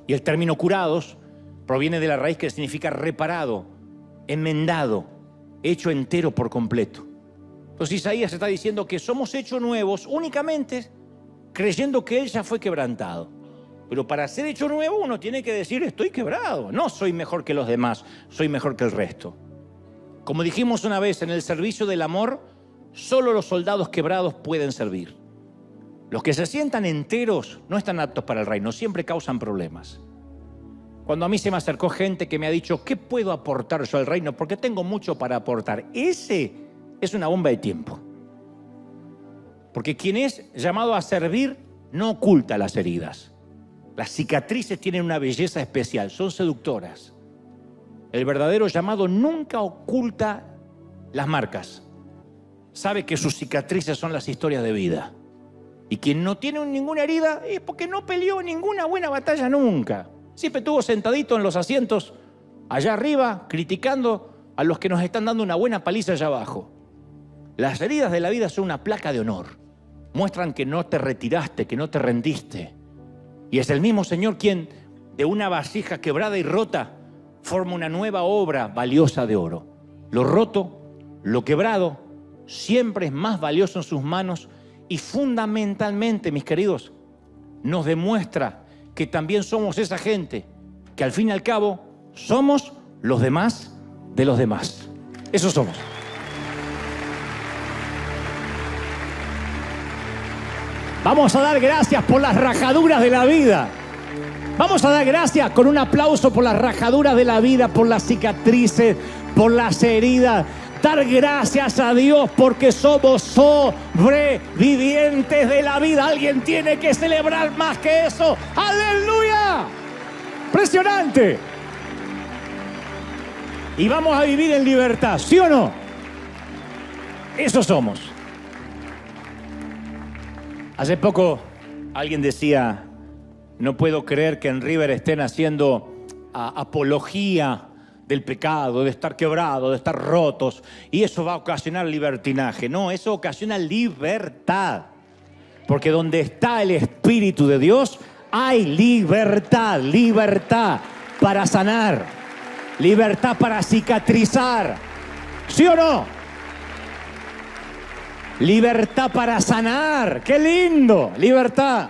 Y el término curados proviene de la raíz que significa reparado, enmendado, hecho entero por completo. Entonces Isaías está diciendo que somos hechos nuevos únicamente creyendo que Él ya fue quebrantado. Pero para ser hecho nuevo uno tiene que decir estoy quebrado, no soy mejor que los demás, soy mejor que el resto. Como dijimos una vez, en el servicio del amor, solo los soldados quebrados pueden servir. Los que se sientan enteros no están aptos para el reino, siempre causan problemas. Cuando a mí se me acercó gente que me ha dicho, ¿qué puedo aportar yo al reino? Porque tengo mucho para aportar. Ese es una bomba de tiempo. Porque quien es llamado a servir no oculta las heridas. Las cicatrices tienen una belleza especial, son seductoras. El verdadero llamado nunca oculta las marcas. Sabe que sus cicatrices son las historias de vida. Y quien no tiene ninguna herida es porque no peleó ninguna buena batalla nunca. Siempre estuvo sentadito en los asientos allá arriba, criticando a los que nos están dando una buena paliza allá abajo. Las heridas de la vida son una placa de honor. Muestran que no te retiraste, que no te rendiste. Y es el mismo Señor quien, de una vasija quebrada y rota, forma una nueva obra valiosa de oro. Lo roto, lo quebrado, siempre es más valioso en sus manos y fundamentalmente, mis queridos, nos demuestra que también somos esa gente que al fin y al cabo somos los demás de los demás. Eso somos. Vamos a dar gracias por las rajaduras de la vida. Vamos a dar gracias con un aplauso por las rajaduras de la vida, por las cicatrices, por las heridas. Dar gracias a Dios porque somos sobrevivientes de la vida. Alguien tiene que celebrar más que eso. ¡Aleluya! Impresionante. Y vamos a vivir en libertad, ¿sí o no? Eso somos. Hace poco alguien decía, no puedo creer que en River estén haciendo apología del pecado, de estar quebrado, de estar rotos, y eso va a ocasionar libertinaje. No, eso ocasiona libertad. Porque donde está el Espíritu de Dios, hay libertad, libertad para sanar. Libertad para cicatrizar. ¿Sí o no? Libertad para sanar. ¡Qué lindo! Libertad.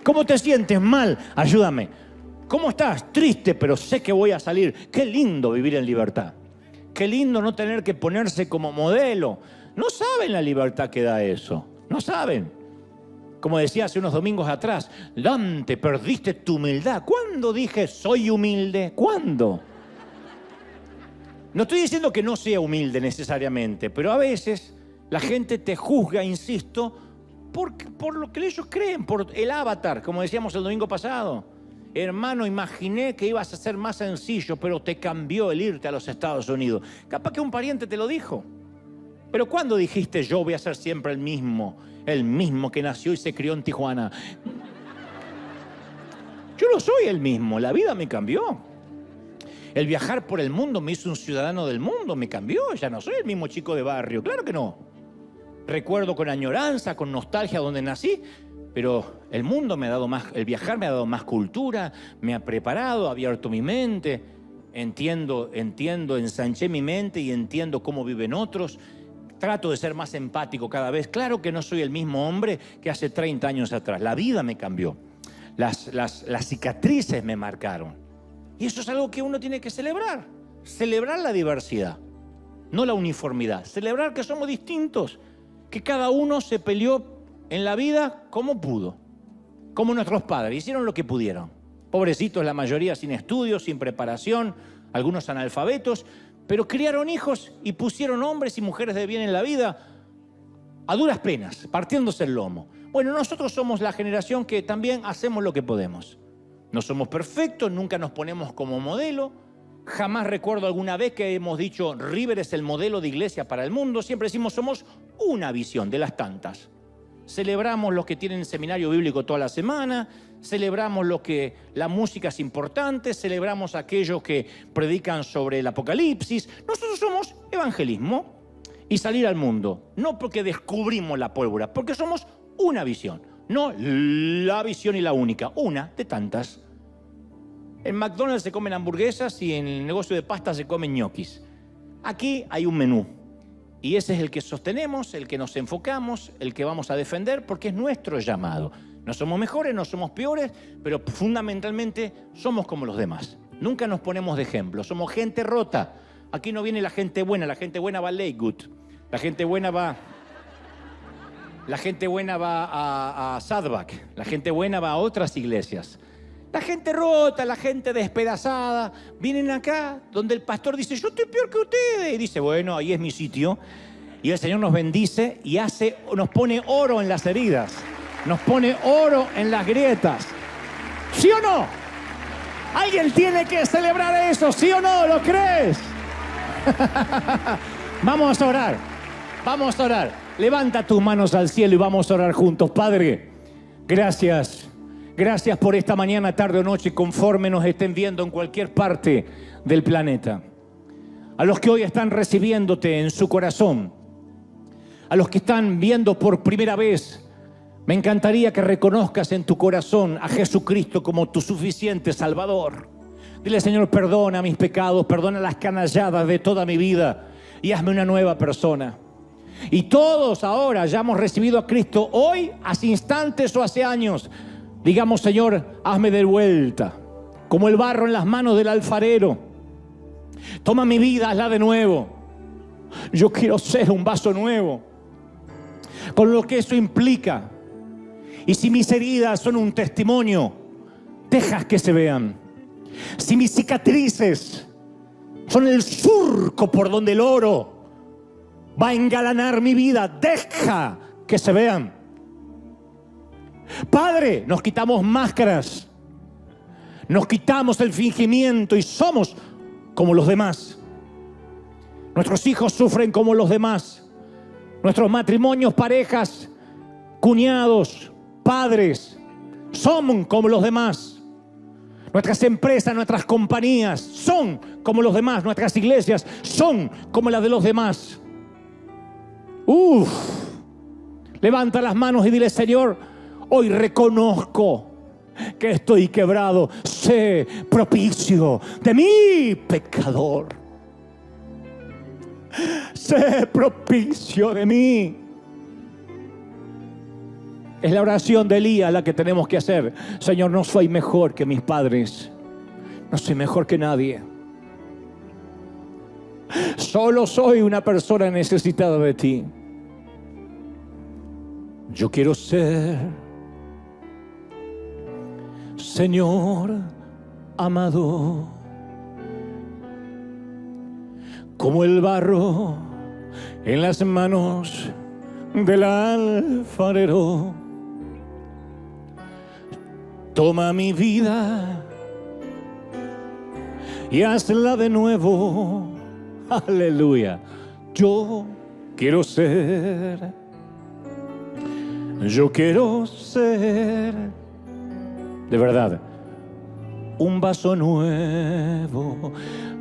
¿Cómo te sientes? Mal. Ayúdame. ¿Cómo estás? Triste, pero sé que voy a salir. Qué lindo vivir en libertad. Qué lindo no tener que ponerse como modelo. No saben la libertad que da eso. No saben. Como decía hace unos domingos atrás, Dante, perdiste tu humildad. ¿Cuándo dije soy humilde? ¿Cuándo? No estoy diciendo que no sea humilde necesariamente, pero a veces la gente te juzga, insisto, por lo que ellos creen, por el avatar, como decíamos el domingo pasado. Hermano, imaginé que ibas a ser más sencillo, pero te cambió el irte a los Estados Unidos. Capaz que un pariente te lo dijo. Pero ¿cuándo dijiste yo voy a ser siempre el mismo que nació y se crió en Tijuana? Yo no soy el mismo, la vida me cambió. El viajar por el mundo me hizo un ciudadano del mundo, me cambió. Ya no soy el mismo chico de barrio, claro que no. Recuerdo con añoranza, con nostalgia donde nací, pero el mundo me ha dado más, el viajar me ha dado más cultura, me ha preparado, ha abierto mi mente, entiendo, ensanché mi mente y entiendo cómo viven otros. Trato de ser más empático cada vez. Claro que no soy el mismo hombre que hace 30 años atrás. La vida me cambió. Las cicatrices me marcaron. Y eso es algo que uno tiene que celebrar. Celebrar la diversidad, no la uniformidad. Celebrar que somos distintos, que cada uno se peleó en la vida como pudo, como nuestros padres. Hicieron lo que pudieron. Pobrecitos, la mayoría sin estudios, sin preparación, algunos analfabetos, pero criaron hijos y pusieron hombres y mujeres de bien en la vida a duras penas, partiéndose el lomo. Bueno, nosotros somos la generación que también hacemos lo que podemos. No somos perfectos, nunca nos ponemos como modelo. Jamás recuerdo alguna vez que hemos dicho River es el modelo de iglesia para el mundo. Siempre decimos somos una visión de las tantas. Celebramos los que tienen seminario bíblico toda la semana, celebramos los que la música es importante, celebramos a aquellos que predican sobre el Apocalipsis. Nosotros somos evangelismo y salir al mundo, no porque descubrimos la pólvora, porque somos una visión, no la visión y la única, una de tantas. En McDonald's se comen hamburguesas y en el negocio de pasta se comen ñoquis. Aquí hay un menú. Y ese es el que sostenemos, el que nos enfocamos, el que vamos a defender, porque es nuestro llamado. No somos mejores, no somos peores, pero fundamentalmente somos como los demás. Nunca nos ponemos de ejemplo, somos gente rota. Aquí no viene la gente buena va a Lakewood. La gente buena va a Saddleback. La gente buena va a otras iglesias. La gente rota, la gente despedazada, vienen acá donde el pastor dice, yo estoy peor que ustedes. Y dice, bueno, ahí es mi sitio. Y el Señor nos bendice y nos pone oro en las heridas. Nos pone oro en las grietas. ¿Sí o no? Alguien tiene que celebrar eso, ¿sí o no? ¿Lo crees? Vamos a orar. Vamos a orar. Levanta tus manos al cielo y vamos a orar juntos. Padre, gracias. Gracias por esta mañana, tarde o noche, conforme nos estén viendo en cualquier parte del planeta. A los que hoy están recibiéndote en su corazón, a los que están viendo por primera vez, me encantaría que reconozcas en tu corazón a Jesucristo como tu suficiente Salvador. Dile, Señor, perdona mis pecados, perdona las canalladas de toda mi vida y hazme una nueva persona. Y todos ahora ya hemos recibido a Cristo hoy, hace instantes o hace años. Digamos, Señor, hazme de vuelta, como el barro en las manos del alfarero. Toma mi vida, hazla de nuevo. Yo quiero ser un vaso nuevo, con lo que eso implica. Y si mis heridas son un testimonio, dejas que se vean. Si mis cicatrices son el surco por donde el oro va a engalanar mi vida, deja que se vean. Padre, nos quitamos máscaras, nos quitamos el fingimiento y somos como los demás. Nuestros hijos sufren como los demás. Nuestros matrimonios, parejas, cuñados, padres, son como los demás. Nuestras empresas, nuestras compañías son como los demás. Nuestras iglesias son como las de los demás. Levanta las manos y dile, Señor, hoy reconozco que estoy quebrado. Sé propicio de mi pecador. Sé propicio de mí. Es la oración de Elías la que tenemos que hacer. Señor, no soy mejor que mis padres. No soy mejor que nadie. Solo soy una persona necesitada de ti. Yo quiero ser, Señor amado, como el barro en las manos del alfarero. Toma mi vida y hazla de nuevo. Aleluya. Yo quiero ser. Yo quiero ser, de verdad, un vaso nuevo.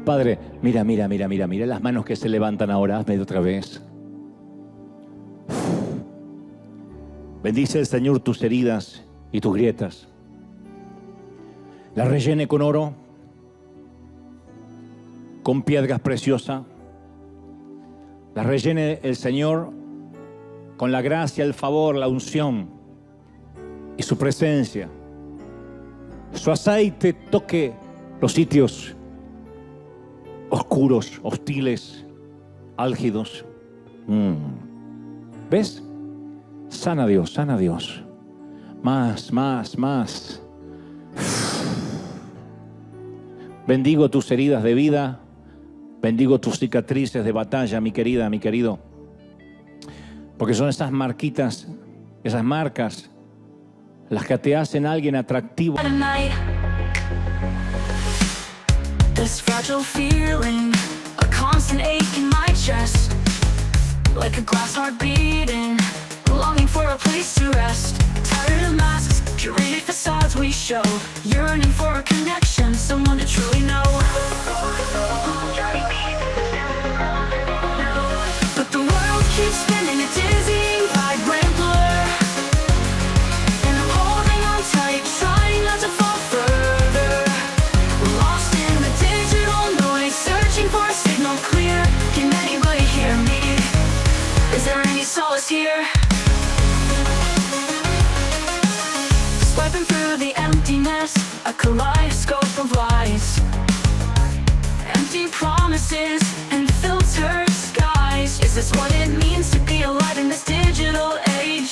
Padre, mira las manos que se levantan ahora. Hazme otra vez. Bendice el Señor tus heridas y tus grietas. Las rellene con oro, con piedras preciosas. Las rellene el Señor con la gracia, el favor, la unción y su presencia. Su aceite toque los sitios oscuros, hostiles, álgidos. ¿Ves? Sana Dios, sana Dios. Más. Bendigo tus heridas de vida. Bendigo tus cicatrices de batalla, mi querida, mi querido. Porque son esas marquitas, esas marcas, las que te hacen a alguien atractivo. This fragile feeling, a constant ache in my chest, like a glass heart beating, longing for a place to rest. Tired of masks, curated facades we show, yearning for a connection, someone to truly know. But the world keeps spinning, a dizzying, vibrant blur, and I'm holding on tight, trying not to fall further. Lost in the digital noise, searching for a signal clear. Can anybody hear me? Is there any solace here? Swiping through the emptiness, a kaleidoscope of lies, empty promises and filtered skies. Is this what it means to be alive in this digital age?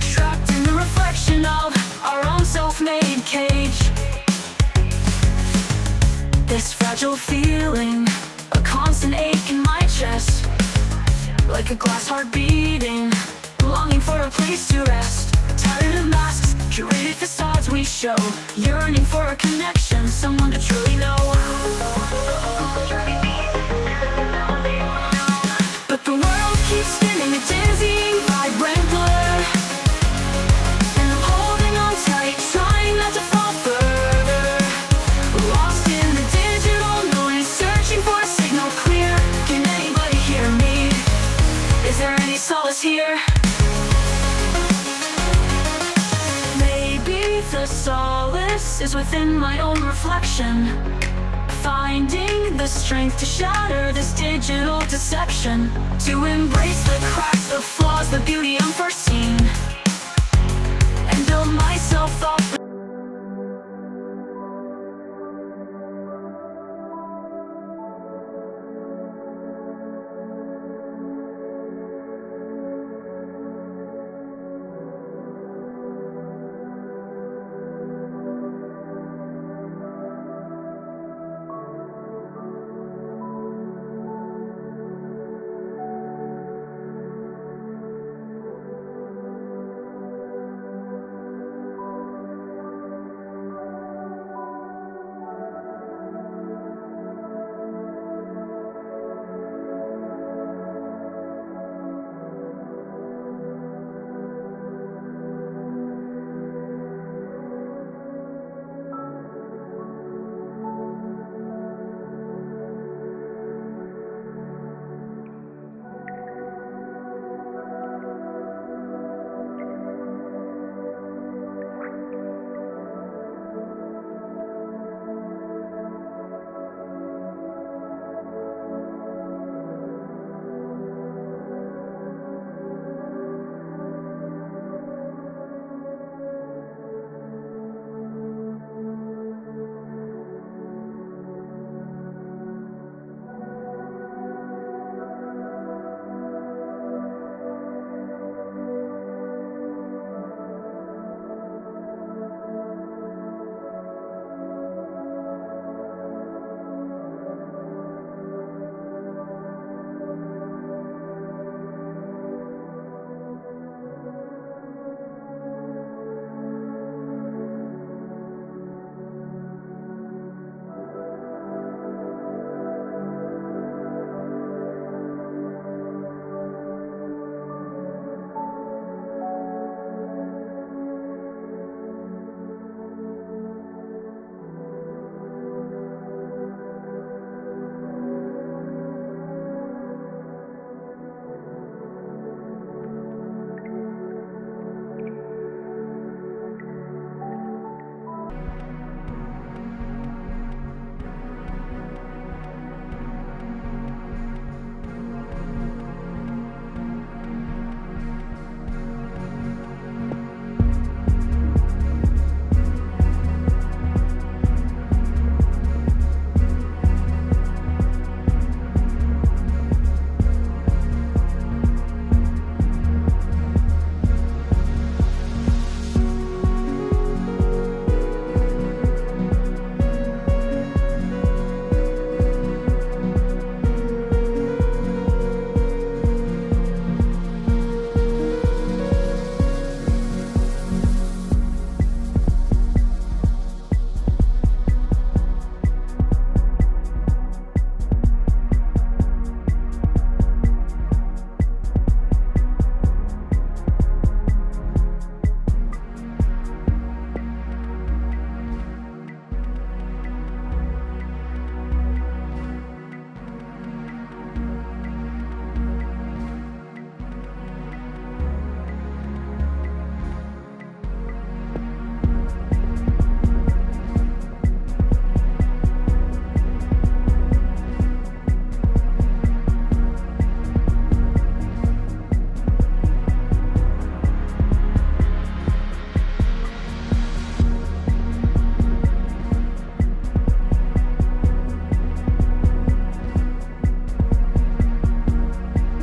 Trapped in the reflection of our own self-made cage. This fragile feeling, a constant ache in my chest, like a glass heart beating, longing for a place to rest. Tired of masks, curated facades we show, yearning for a connection, someone to truly know. But the world keeps spinning, a dizzying, vibrant blur, and I'm holding on tight, trying not to fall further. Lost in the digital noise, searching for a signal clear. Can anybody hear me? Is there any solace here? The solace is within my own reflection, finding the strength to shatter this digital deception, to embrace the cracks, the flaws, the beauty unforeseen.